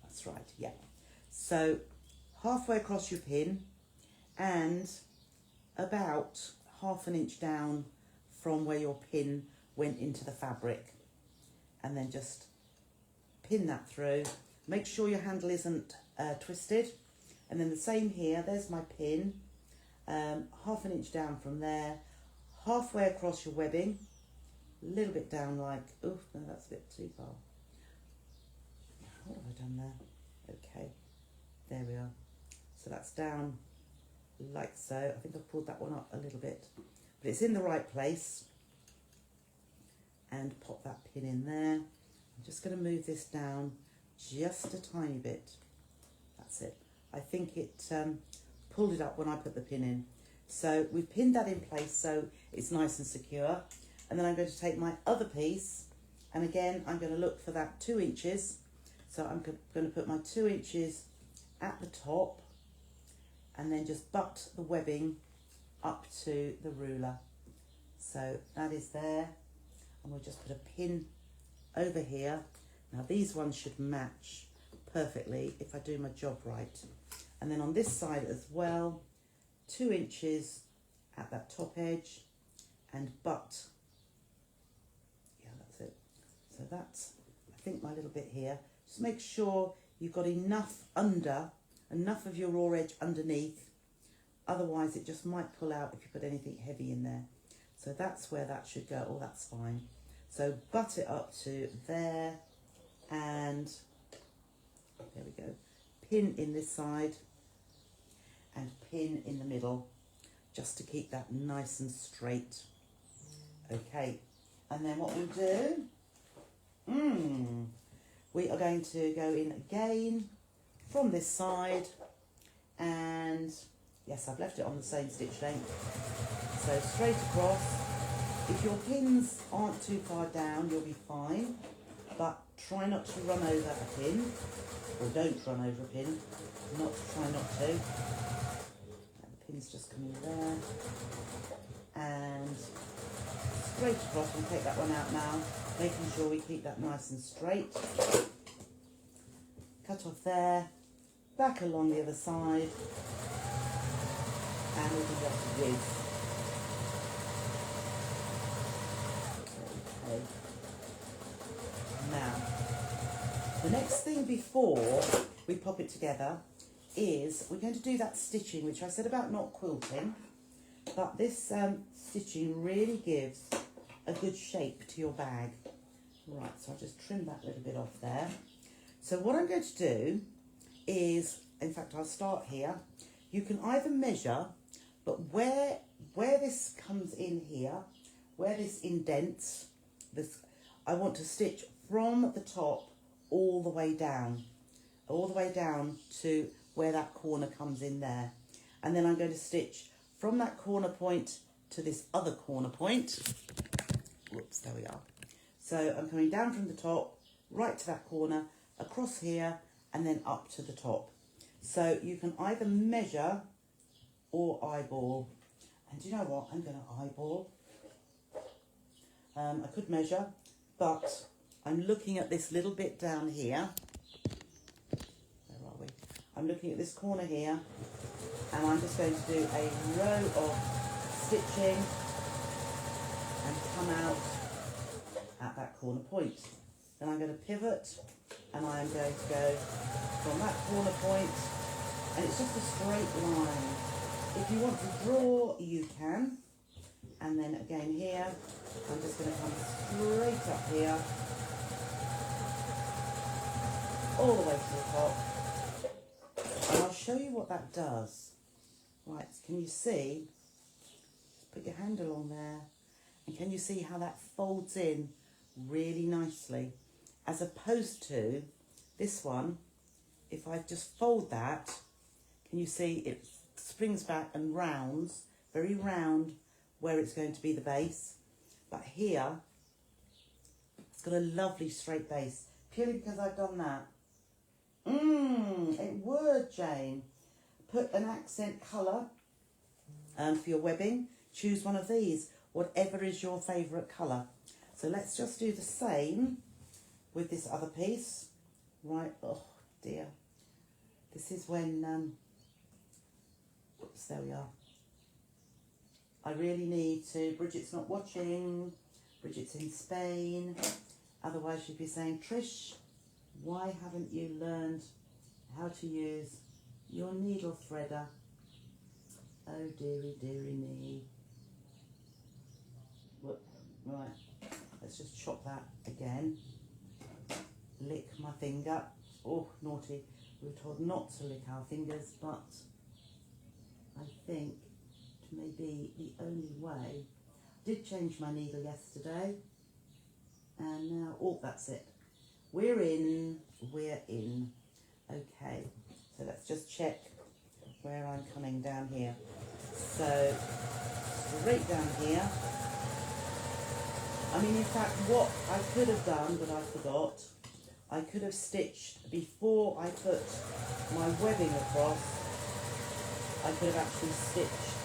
That's right, yeah. So halfway across your pin, and about ½ an inch down from where your pin went into the fabric, and then just pin that through. Make sure your handle isn't twisted, and then the same here, there's my pin, ½ an inch down from there, halfway across your webbing, a little bit down like, oh no, that's a bit too far. What have I done there? Okay, there we are. So that's down like so. I think I've pulled that one up a little bit, but it's in the right place. And pop that pin in there. I'm just going to move this down just a tiny bit. That's it. I think it pulled it up when I put the pin in. So we've pinned that in place so it's nice and secure. And then I'm going to take my other piece, and again I'm going to look for that 2 inches. So I'm going to put my 2 inches at the top, and then just butt the webbing up to the ruler. So that is there. And we'll just put a pin over here. Now these ones should match perfectly if I do my job right. And then on this side as well, 2 inches at that top edge, and butt. Yeah, that's it. So that's, I think, my little bit here. Just make sure you've got enough of your raw edge underneath. Otherwise it just might pull out if you put anything heavy in there. So that's where that should go. Oh, that's fine. So butt it up to there, and there we go. Pin in this side and pin in the middle, just to keep that nice and straight. Okay, and then what we'll do, we are going to go in again from this side, and yes, I've left it on the same stitch length. So straight across. If your pins aren't too far down, you'll be fine, but try not to run over a pin, or don't run over a pin, try not to. And the pin's just coming there, and straight across. We'll take that one out now, making sure we keep that nice and straight. Cut off there, back along the other side, and we can just whiz. Now, the next thing before we pop it together is we're going to do that stitching, which I said about not quilting, but this stitching really gives a good shape to your bag. Right, so I'll just trim that little bit off there. So what I'm going to do is, in fact, I'll start here. You can either measure, but where this comes in here, where this indents, this, I want to stitch from the top all the way down to where that corner comes in there. And then I'm going to stitch from that corner point to this other corner point. Whoops, there we are. So I'm coming down from the top, right to that corner, across here, and then up to the top. So you can either measure or eyeball. And do you know what? I'm going to eyeball. I could measure, but I'm looking at this little bit down here. Where are we? I'm looking at this corner here, and I'm just going to do a row of stitching and come out at that corner point. Then I'm going to pivot, and I am going to go from that corner point, and it's just a straight line. If you want to draw, you can. And then again here, I'm just going to come straight up here, all the way to the top. And I'll show you what that does. Right, can you see? Put your hand along there. And can you see how that folds in really nicely? As opposed to this one, if I just fold that, can you see it springs back and rounds, very round, where it's going to be the base. But here, it's got a lovely straight base, purely because I've done that. It would, Jane. Put an accent colour for your webbing. Choose one of these, whatever is your favourite colour. So let's just do the same with this other piece. Right, oh dear. This is when, oops, there we are. I really need to, Bridget's not watching, Bridget's in Spain, otherwise she'd be saying, Trish, why haven't you learned how to use your needle threader? Oh dearie, dearie me. Whoop. Right, let's just chop that again. Lick my finger. Oh, naughty. We were told not to lick our fingers, but I think it may be the only way. I did change my needle yesterday, and now, oh, that's it. We're in. Okay, so let's just check where I'm coming down here. So, straight down here. I mean, in fact, what I could have done, but I forgot, I could have stitched, before I put my webbing across, I could have actually stitched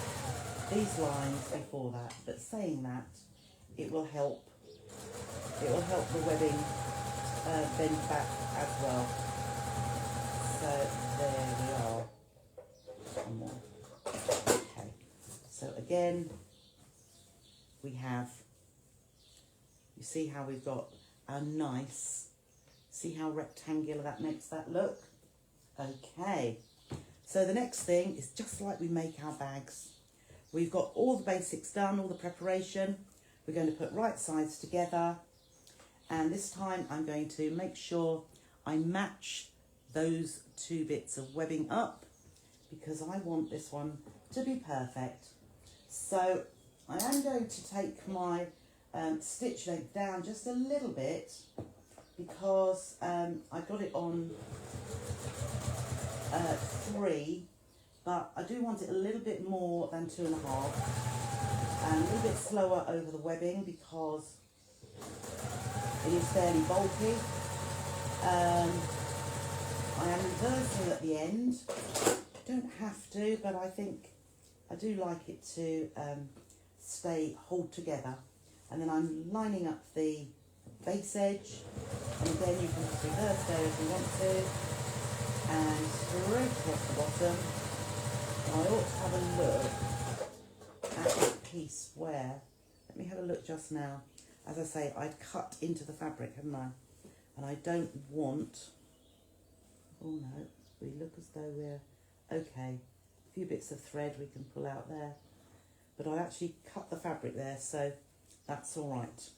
these lines before that. But saying that, it will help the webbing bend back as well. So there we are. One more. Okay. So again, we have, you see how we've got our nice, see how rectangular that makes that look? Okay. So the next thing is just like we make our bags. We've got all the basics done, all the preparation. We're going to put right sides together. And this time I'm going to make sure I match those two bits of webbing up, because I want this one to be perfect. So I am going to take my stitch length down just a little bit, because I got it on 3, but I do want it a little bit more than 2.5, and a little bit slower over the webbing because it is fairly bulky. I am reversing at the end. Don't have to, but I think I do like it to hold together. And then I'm lining up the base edge, and again you can just reverse there if you want to, and straight across the bottom. I ought to have a look at that piece where, let me have a look just now. As I say, I'd cut into the fabric, hadn't I? And I don't want, oh no, we look as though we're Okay, a few bits of thread we can pull out there, but I'll actually cut the fabric there, so that's all right.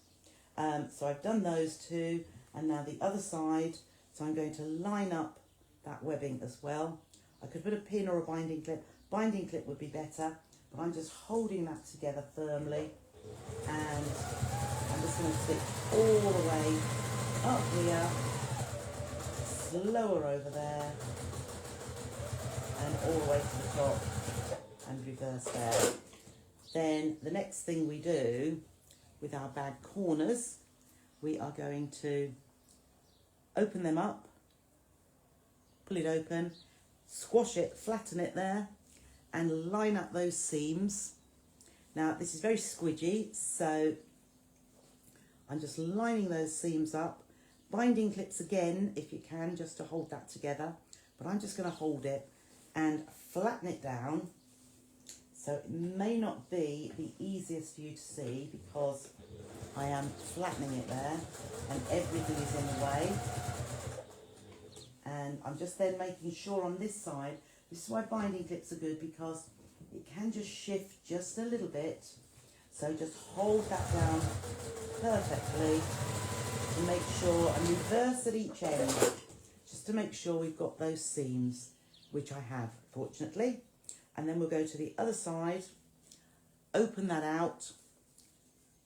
So I've done those two, and now the other side. So I'm going to line up that webbing as well. I could put a pin or a binding clip. Binding clip would be better, but I'm just holding that together firmly, and I'm just going to stitch all the way up here, slower over there, and all the way to the top, and reverse there. Then the next thing we do with our bag corners, we are going to open them up, pull it open, squash it, flatten it there, and line up those seams. Now this is very squidgy, so I'm just lining those seams up. Binding clips again, if you can, just to hold that together, but I'm just going to hold it and flatten it down. So it may not be the easiest for you to see because I am flattening it there and everything is in the way. And I'm just then making sure on this side, this is why binding clips are good, because it can just shift just a little bit. So just hold that down perfectly to make sure, and reverse at each end, just to make sure we've got those seams, which I have, fortunately. And then we'll go to the other side, open that out,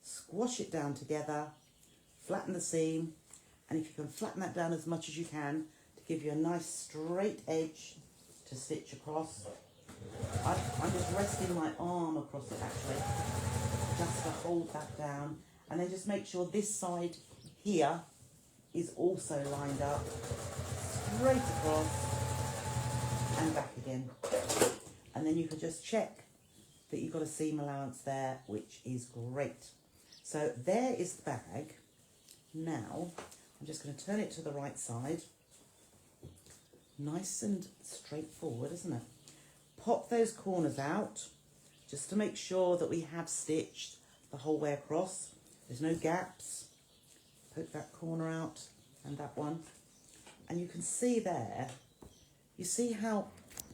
squash it down together, flatten the seam, and if you can flatten that down as much as you can to give you a nice straight edge to stitch across. I'm just resting my arm across it actually, just to hold that down, and then just make sure this side here is also lined up, straight across and back again. And then you can just check that you've got a seam allowance there, which is great. So there is the bag. Now I'm just going to turn it to the right side. Nice and straightforward, isn't it? Pop those corners out just to make sure that we have stitched the whole way across. There's no gaps. Poke that corner out and that one. And you can see there, you see how,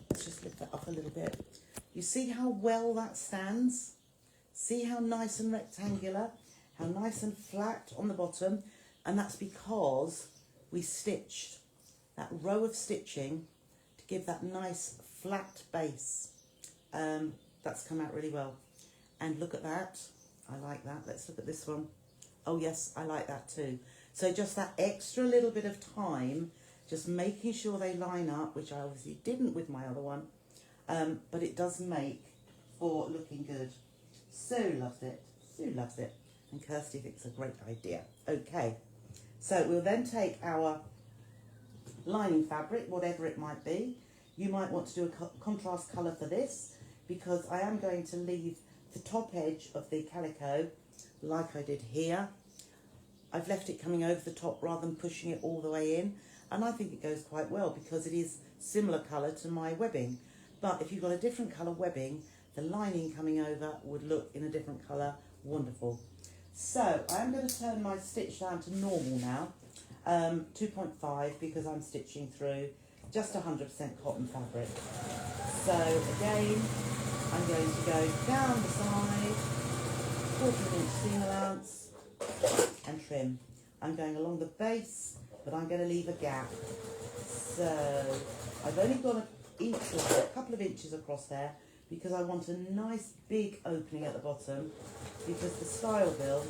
let's just lift that up a little bit. You see how well that stands? See how nice and rectangular, how nice and flat on the bottom? And that's because we stitched that row of stitching to give that nice flat base. That's come out really well. And look at that. I like that. Let's look at this one. Oh yes, I like that too. So just that extra little bit of time, just making sure they line up, which I obviously didn't with my other one, but it does make for looking good. Sue loves it. Sue loves it. And Kirsty thinks it's a great idea. Okay, so we'll then take our lining fabric, whatever it might be. You might want to do a contrast colour for this, because I am going to leave the top edge of the calico like I did here. I've left it coming over the top rather than pushing it all the way in, and I think it goes quite well because it is similar colour to my webbing. But if you've got a different colour webbing, the lining coming over would look in a different colour. Wonderful. So I am going to turn my stitch down to normal now, 2.5, because I'm stitching through just 100% cotton fabric. So again, I'm going to go down the side, 1/4 inch seam allowance, and trim. I'm going along the base, but I'm going to leave a gap. So I've only got an inch or so, a couple of inches across there, because I want a nice big opening at the bottom, because the style build,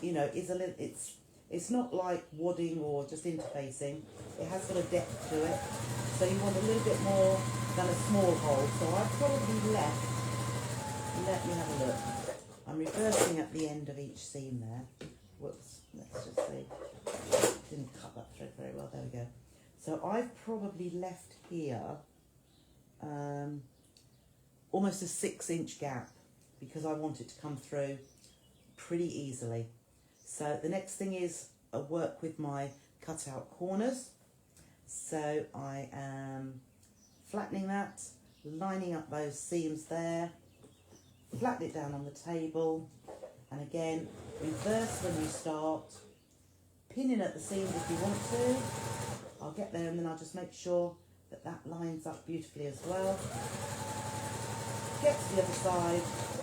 you know, is a little, it's not like wadding or just interfacing. It has got a depth to it, so you want a little bit more than a small hole. So I've probably left, let me have a look. I'm reversing at the end of each seam there. Whoops, let's just see. Didn't cut that thread very well, there we go. So I've probably left here almost a 6-inch gap, because I want it to come through pretty easily. So the next thing is a work with my cutout corners. So I am flattening that, lining up those seams there, flatten it down on the table, and again, reverse when you start, pin in at the seams if you want to. I'll get there and then I'll just make sure that that lines up beautifully as well. Get to the other side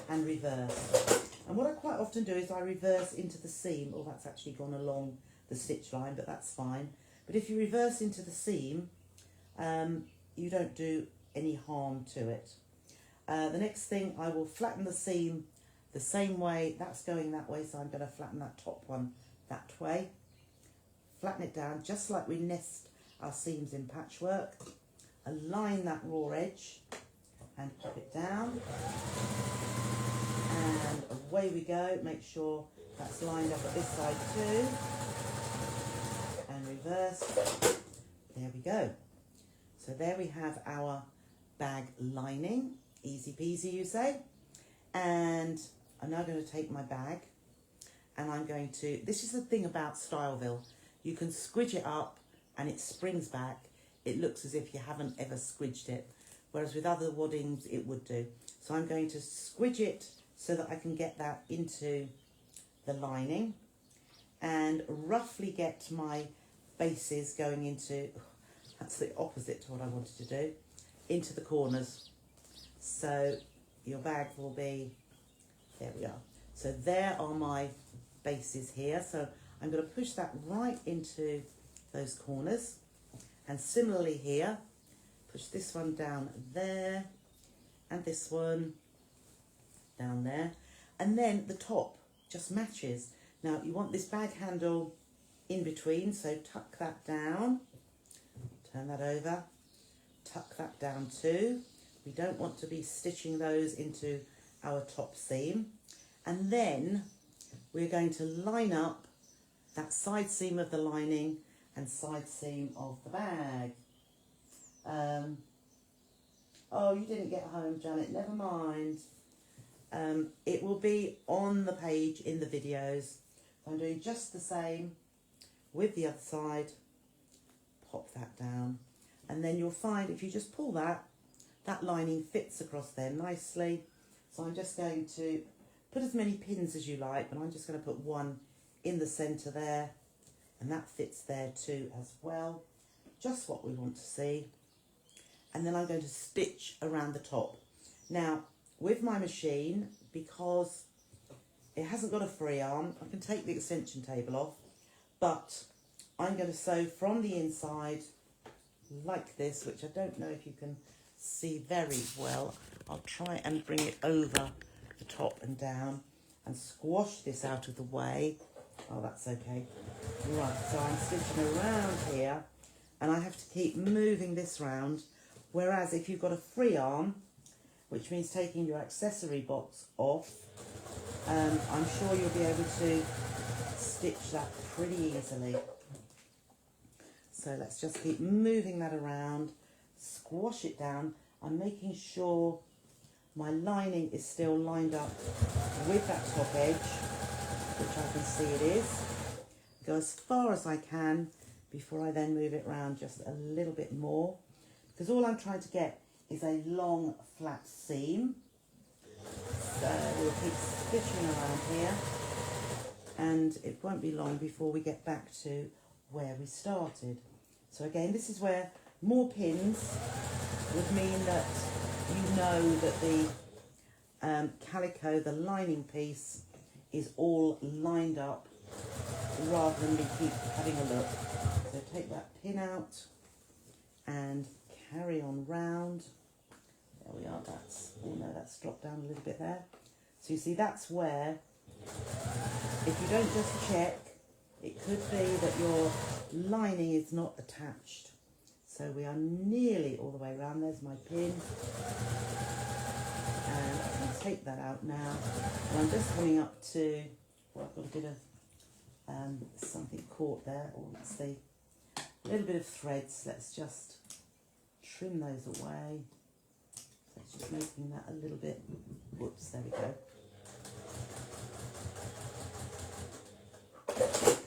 and reverse. And what I quite often do is I reverse into the seam. Oh, that's actually gone along the stitch line, but that's fine. But if you reverse into the seam, you don't do any harm to it. The next thing, I will flatten the seam the same way. That's going that way, so I'm going to flatten that top one that way. Flatten it down just like we nest our seams in patchwork. Align that raw edge and pop it down. And away we go. Make sure that's lined up at this side too. And reverse. There we go. So there we have our bag lining. Easy peasy, you say. And I'm now going to take my bag and I'm going to, this is the thing about Styleville, you can squidge it up and it springs back. It looks as if you haven't ever squidged it, whereas with other waddings it would do. So I'm going to squidge it so that I can get that into the lining and roughly get my bases going into, that's the opposite to what I wanted to do, into the corners. So your bag will be, there we are. So there are my bases here. So I'm going to push that right into those corners. And similarly here, push this one down there and this one down there. And then the top just matches. Now you want this bag handle in between, so tuck that down, turn that over, tuck that down too. We don't want to be stitching those into our top seam. And then we're going to line up that side seam of the lining and side seam of the bag. Oh, you didn't get home, Janet, never mind. It will be on the page in the videos. I'm doing just the same with the other side. Pop that down. And then you'll find if you just pull that, that lining fits across there nicely. So I'm just going to put as many pins as you like, but I'm just going to put one in the centre there. And that fits there too as well. Just what we want to see. And then I'm going to stitch around the top. Now, with my machine, because it hasn't got a free arm, I can take the extension table off, but I'm going to sew from the inside like this, which I don't know if you can see very well. I'll try and bring it over the top and down and squash this out of the way. Oh, that's okay. Right, so I'm stitching around here and I have to keep moving this round. Whereas if you've got a free arm, which means taking your accessory box off, I'm sure you'll be able to stitch that pretty easily. So let's just keep moving that around, squash it down. I'm making sure my lining is still lined up with that top edge, which I can see it is. Go as far as I can before I then move it around just a little bit more, because all I'm trying to get is a long flat seam. So we'll keep stitching around here and it won't be long before we get back to where we started. So again, this is where more pins would mean that you know that the calico, the lining piece, is all lined up rather than me keep having a look. So take that pin out and carry on round. There we are, that's, oh no, that's dropped down a little bit there. So you see, that's where, if you don't just check, it could be that your lining is not attached. So we are nearly all the way around. There's my pin. And I can take that out now. And I'm just coming up to, well, I've got a bit of something caught there. Oh, let's see, a little bit of threads. Let's just trim those away. So it's just making that a little bit, whoops, there we go.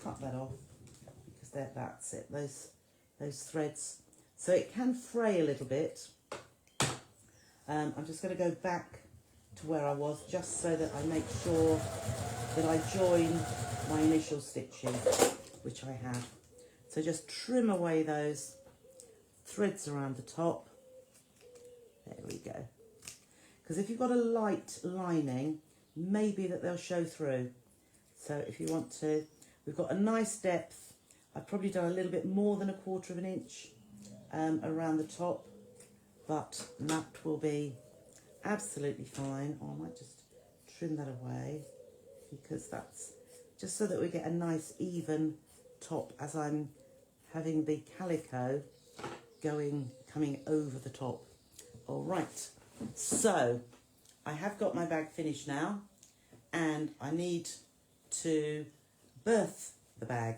Cut that off because that's it, those threads. So it can fray a little bit. I'm just going to go back to where I was just so that I make sure that I join my initial stitching, which I have. So just trim away those threads around the top. There we go. Because if you've got a light lining, maybe that they'll show through. So if you want to, we've got a nice depth. I've probably done a little bit more than 1/4 inch around the top, but that will be absolutely fine. Or I might just trim that away, because that's just so that we get a nice even top as I'm having the calico coming over the top. All right, so I have got my bag finished now, and I need to birth the bag.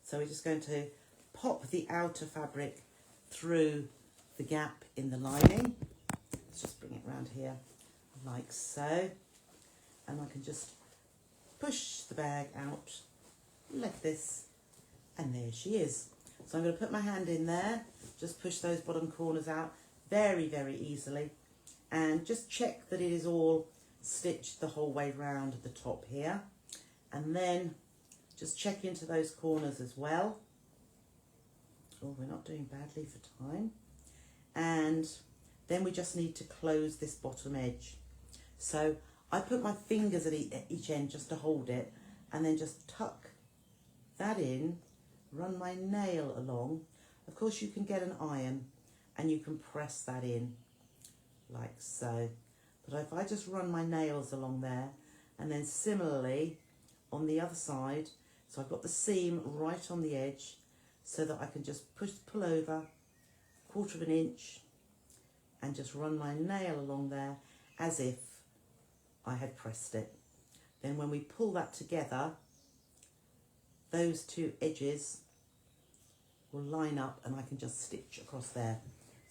So we're just going to pop the outer fabric through the gap in the lining. Let's just bring it round here like so, and I can just push the bag out like this, and there she is. So I'm going to put my hand in there, just push those bottom corners out very, very easily, and just check that it is all stitched the whole way round at the top here, and then just check into those corners as well. Oh, we're not doing badly for time. And then we just need to close this bottom edge. So I put my fingers at each end just to hold it, and then just tuck that in, run my nail along. Of course you can get an iron and you can press that in like so. But if I just run my nails along there, and then similarly on the other side, so I've got the seam right on the edge, so that I can just pull over 1/4 inch and just run my nail along there as if I had pressed it. Then when we pull that together, those two edges will line up and I can just stitch across there.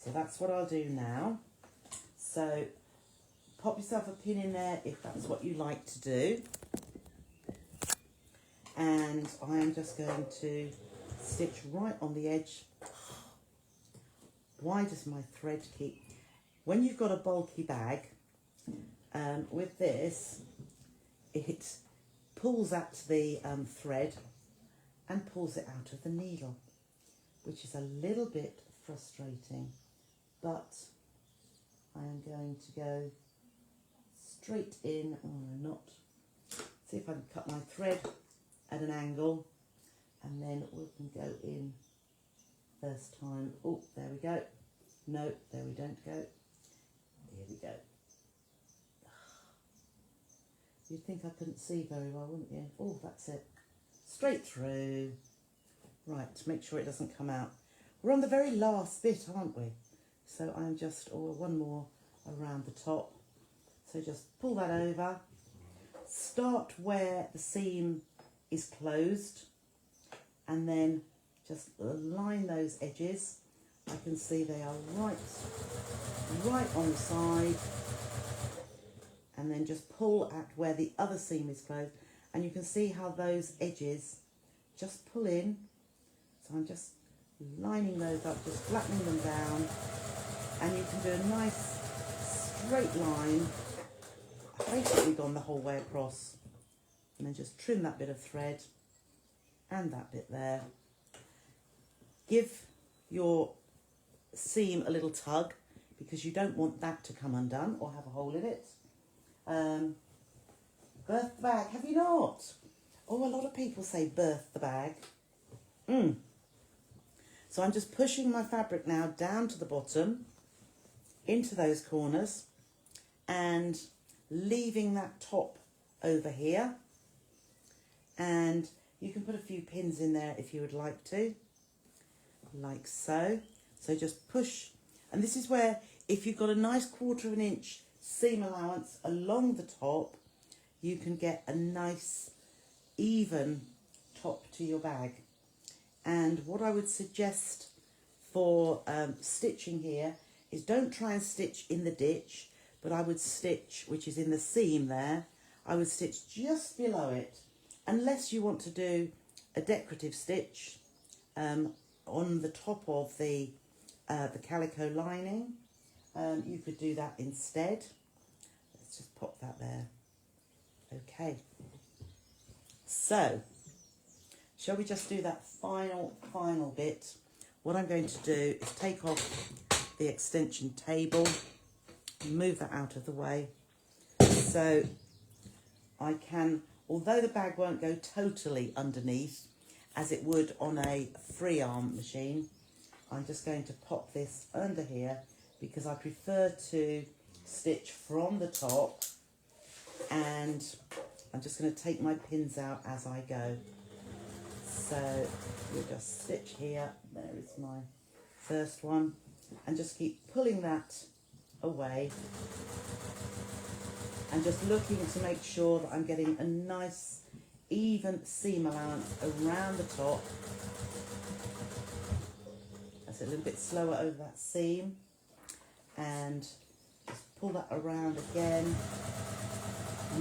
So that's what I'll do now. So pop yourself a pin in there if that's what you like to do. And I am just going to stitch right on the edge. Why does my thread keep... When you've got a bulky bag, with this, it pulls at the thread and pulls it out of the needle, which is a little bit frustrating, but I am going to go straight in. Oh, no, not. See if I can cut my thread at an angle, and then we can go in first time. Oh, there we go. No, there we don't go. Here we go. You'd think I couldn't see very well, wouldn't you? Oh, that's it. Straight through. Right, make sure it doesn't come out. We're on the very last bit, aren't we? So I'm just, one more around the top. So just pull that over. Start where the seam is closed, and then just line those edges. I can see they are right on the side, and then just pull at where the other seam is closed, and you can see how those edges just pull in. So I'm just lining those up, just flattening them down, and you can do a nice straight line, basically gone the whole way across, and then just trim that bit of thread and that bit there. Give your seam a little tug, because you don't want that to come undone or have a hole in it. Birth the bag, have you not? Oh, a lot of people say birth the bag. So I'm just pushing my fabric now down to the bottom, into those corners, and leaving that top over here. And you can put a few pins in there if you would like to, like so. So just push, and this is where, if you've got a nice 1/4 inch seam allowance along the top, you can get a nice even top to your bag. And what I would suggest for stitching here is, don't try and stitch in the ditch, but I would stitch, which is in the seam there, I would stitch just below it, unless you want to do a decorative stitch on the top of the calico lining. You could do that instead. Let's just pop that there. Okay. So, shall we just do that final bit what I'm going to do is take off the extension table, move that out of the way, so I can, although the bag won't go totally underneath as it would on a free arm machine, I'm just going to pop this under here because I prefer to stitch from the top, and I'm just going to take my pins out as I go. So we'll just stitch here, there is my first one, and just keep pulling that away and just looking to make sure that I'm getting a nice even seam allowance around the top. That's a little bit slower over that seam, and just pull that around again.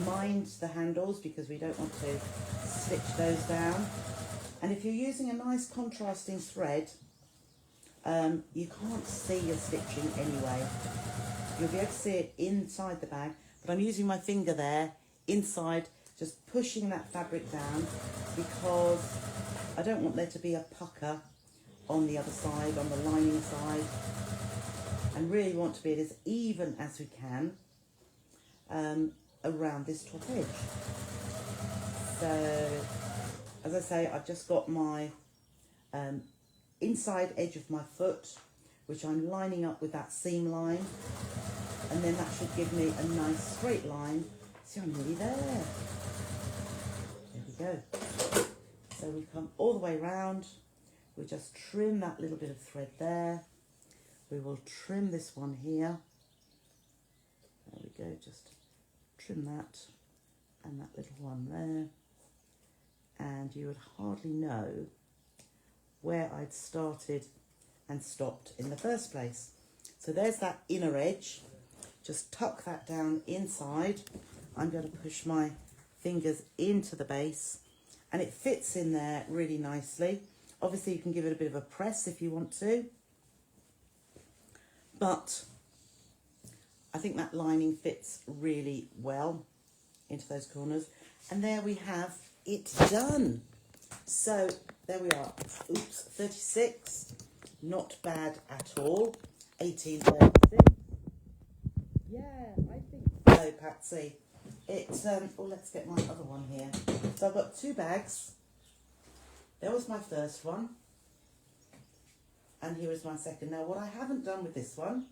Mind the handles because we don't want to stitch those down. And if you're using a nice contrasting thread, you can't see your stitching anyway. You'll be able to see it inside the bag, but I'm using my finger there inside, just pushing that fabric down because I don't want there to be a pucker on the other side, on the lining side, and really want to be as even as we can around this top edge. So, as I say, I've just got my inside edge of my foot, which I'm lining up with that seam line, and then that should give me a nice straight line. See, I'm nearly there. There we go. So we come all the way round. We just trim that little bit of thread there. We will trim this one here. There we go, just trim that and that little one there. And you would hardly know where I'd started and stopped in the first place. So there's that inner edge. Just tuck that down inside. I'm going to push my fingers into the base, and it fits in there really nicely. Obviously you can give it a bit of a press if you want to, but I think that lining fits really well into those corners. And there we have it done. So there we are. Oops, 36. Not bad at all. 1836. Yeah, I think so, Patsy. It's oh, let's get my other one here. So I've got two bags. There was my first one, and here is my second. Now, what I haven't done with this one,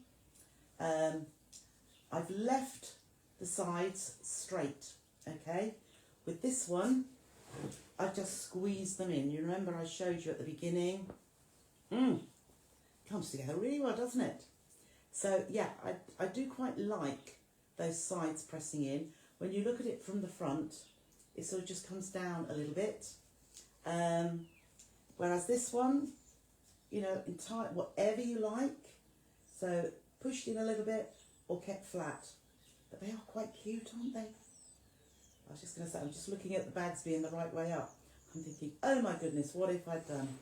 I've left the sides straight, okay? With this one, I've just squeezed them in. You remember I showed you at the beginning? Comes together really well, doesn't it? So, yeah, I do quite like those sides pressing in. When you look at it from the front, it sort of just comes down a little bit. Whereas this one, you know, entire, whatever you like. So pushed in a little bit or kept flat. But they are quite cute, aren't they? I was just going to say, I'm just looking at the bags being the right way up. I'm thinking, oh my goodness, what have I done?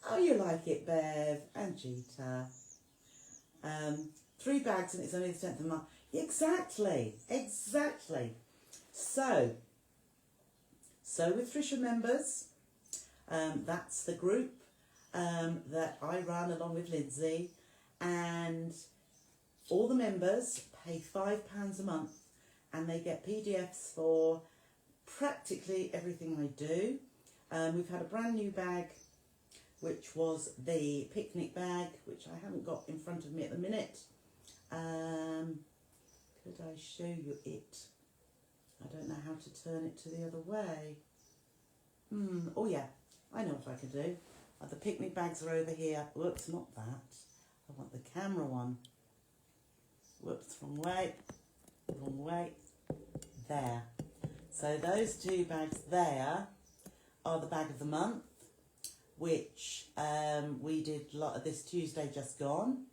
Oh, you like it, Bev and Gita. 3 bags and it's only the 10th of March. Exactly, exactly. So with Trisha members, that's the group that I run along with Lindsay, and all the members pay £5 a month and they get PDFs for practically everything I do. We've had a brand new bag, which was the picnic bag, which I haven't got in front of me at the minute. Could I show you it? I don't know how to turn it to the other way. Oh yeah, I know what I can do. The picnic bags are over here. Whoops, not that. I want the camera one. Whoops, wrong way. Wrong way. There. So those 2 bags there are the bag of the month, which we did this Tuesday just gone.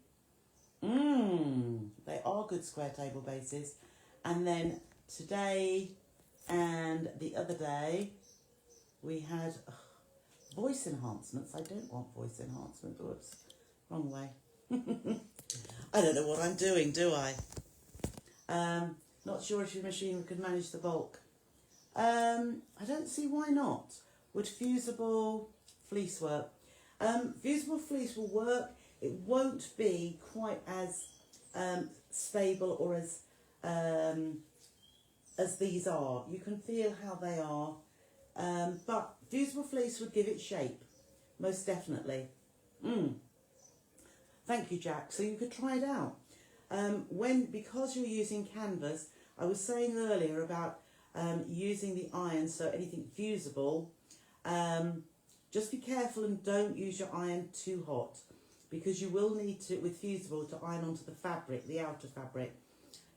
They are good square table bases. And then today and the other day we had voice enhancements. I don't want voice enhancement. Whoops, wrong way. I don't know what I'm doing, do I? Not sure if your machine could manage the bulk. I don't see why not. Would fusible fleece work? Fusible fleece will work. It won't be quite as stable or as these are. You can feel how they are, but fusible fleece would give it shape, most definitely. Thank you, Jack. So you could try it out. Because you're using canvas, I was saying earlier about using the iron, so anything fusible, just be careful and don't use your iron too hot, because you will need to, with fusible, to iron onto the fabric, the outer fabric.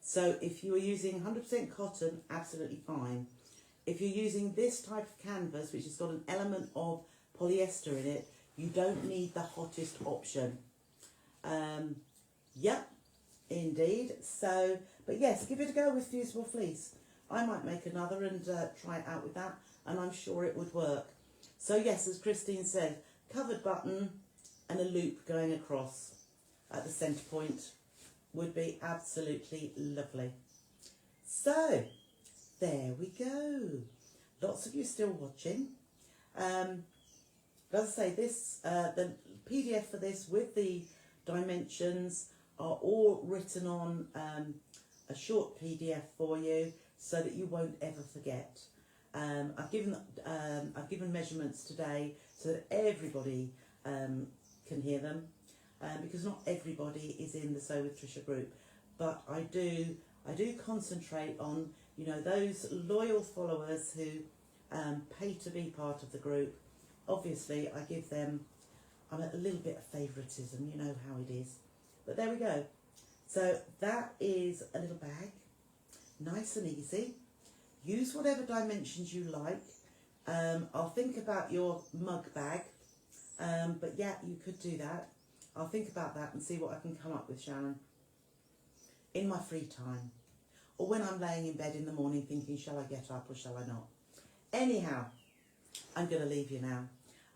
So if you are using 100% cotton, absolutely fine. If you're using this type of canvas, which has got an element of polyester in it, you don't need the hottest option. Yep, indeed. So, but yes, give it a go with fusible fleece. I might make another and try it out with that, and I'm sure it would work. So yes, as Christine said, covered button and a loop going across at the centre point would be absolutely lovely. So, there we go. Lots of you still watching. As I say, this the PDF for this with the dimensions are all written on a short PDF for you, so that you won't ever forget. I've given measurements today so that everybody can hear them, because not everybody is in the Sew with Trisha group, but I do concentrate on, you know, those loyal followers who pay to be part of the group. Obviously, I give them a little bit of favouritism, you know how it is. But there we go. So that is a little bag, nice and easy. Use whatever dimensions you like. I'll think about your mug bag, but yeah, you could do that. I'll think about that and see what I can come up with, Sharon, in my free time, or when I'm laying in bed in the morning thinking, shall I get up or shall I not? Anyhow, I'm going to leave you now.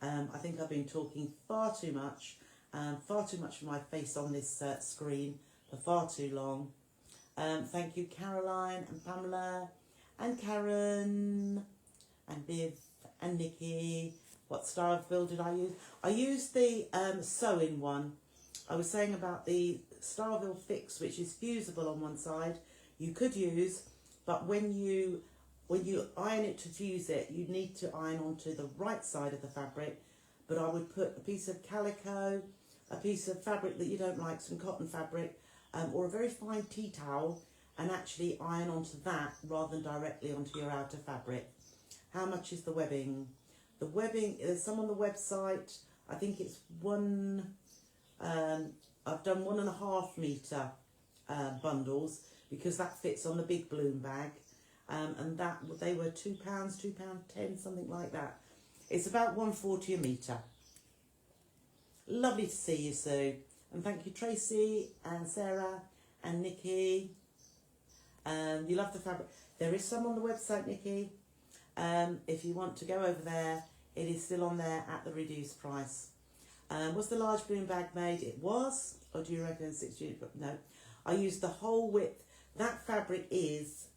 I think I've been talking far too much for my face on this screen for far too long. Thank you, Caroline and Pamela and Karen and Viv and Nikki. What style of bill did I use? I used the sewing one. I was saying about the Starville Fix, which is fusible on one side. You could use, but when you iron it to fuse it, you need to iron onto the right side of the fabric. But I would put a piece of calico, a piece of fabric that you don't like, some cotton fabric, or a very fine tea towel, and actually iron onto that rather than directly onto your outer fabric. How much is the webbing? The webbing, there's some on the website. I think it's I've done 1.5 metre bundles, because that fits on the big bloom bag. And that they were £2, £2.10, something like that. It's about £1.40 a metre. Lovely to see you, Sue. And thank you, Tracy and Sarah and Nikki. You love the fabric. There is some on the website, Nikki. If you want to go over there, it is still on there at the reduced price. Was the large bloom bag made? It was. Or do you reckon 60? No. I used the whole width. That fabric is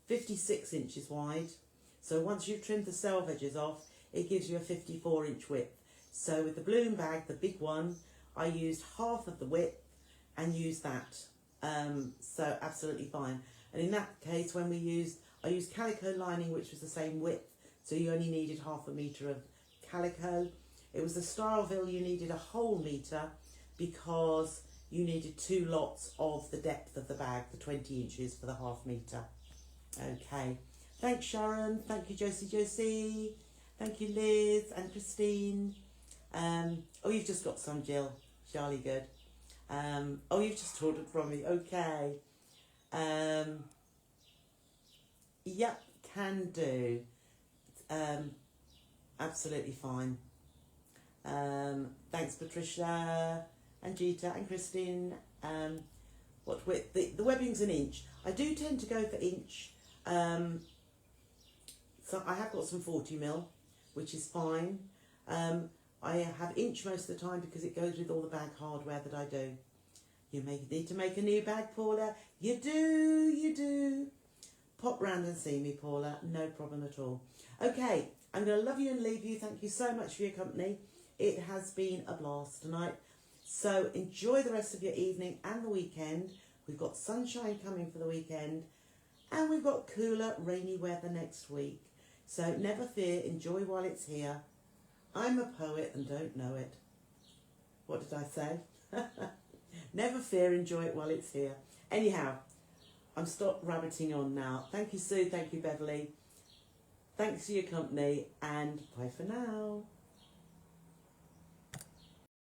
56 inches wide. So once you've trimmed the self edges off, it gives you a 54-inch width. So with the bloom bag, the big one, I used half of the width and used that. So absolutely fine. And in that case, when I used calico lining, which was the same width. So you only needed ½ metre of calico. It was the Starville you needed a whole metre, because you needed 2 lots of the depth of the bag, the 20 inches for the ½ metre. Okay. Thanks, Sharon. Thank you, Josie. Thank you, Liz and Christine. Oh, you've just got some, Jill. Jolly good. Oh, you've just ordered from me. Okay. Yep, can do. Absolutely fine. Thanks, Patricia and Gita and Christine. What width? The webbing's 1 inch. I do tend to go for inch. So I have got some 40mm, which is fine. I have inch most of the time because it goes with all the bag hardware that I do. You need to make a new bag, Paula. You do. Pop round and see me, Paula. No problem at all. Okay, I'm going to love you and leave you. Thank you so much for your company. It has been a blast tonight. So enjoy the rest of your evening and the weekend. We've got sunshine coming for the weekend, and we've got cooler, rainy weather next week. So never fear, enjoy while it's here. I'm a poet and don't know it. What did I say? Never fear, enjoy it while it's here. Anyhow, I'm stopped rabbiting on now. Thank you, Sue. Thank you, Beverly. Thanks for your company, and bye for now.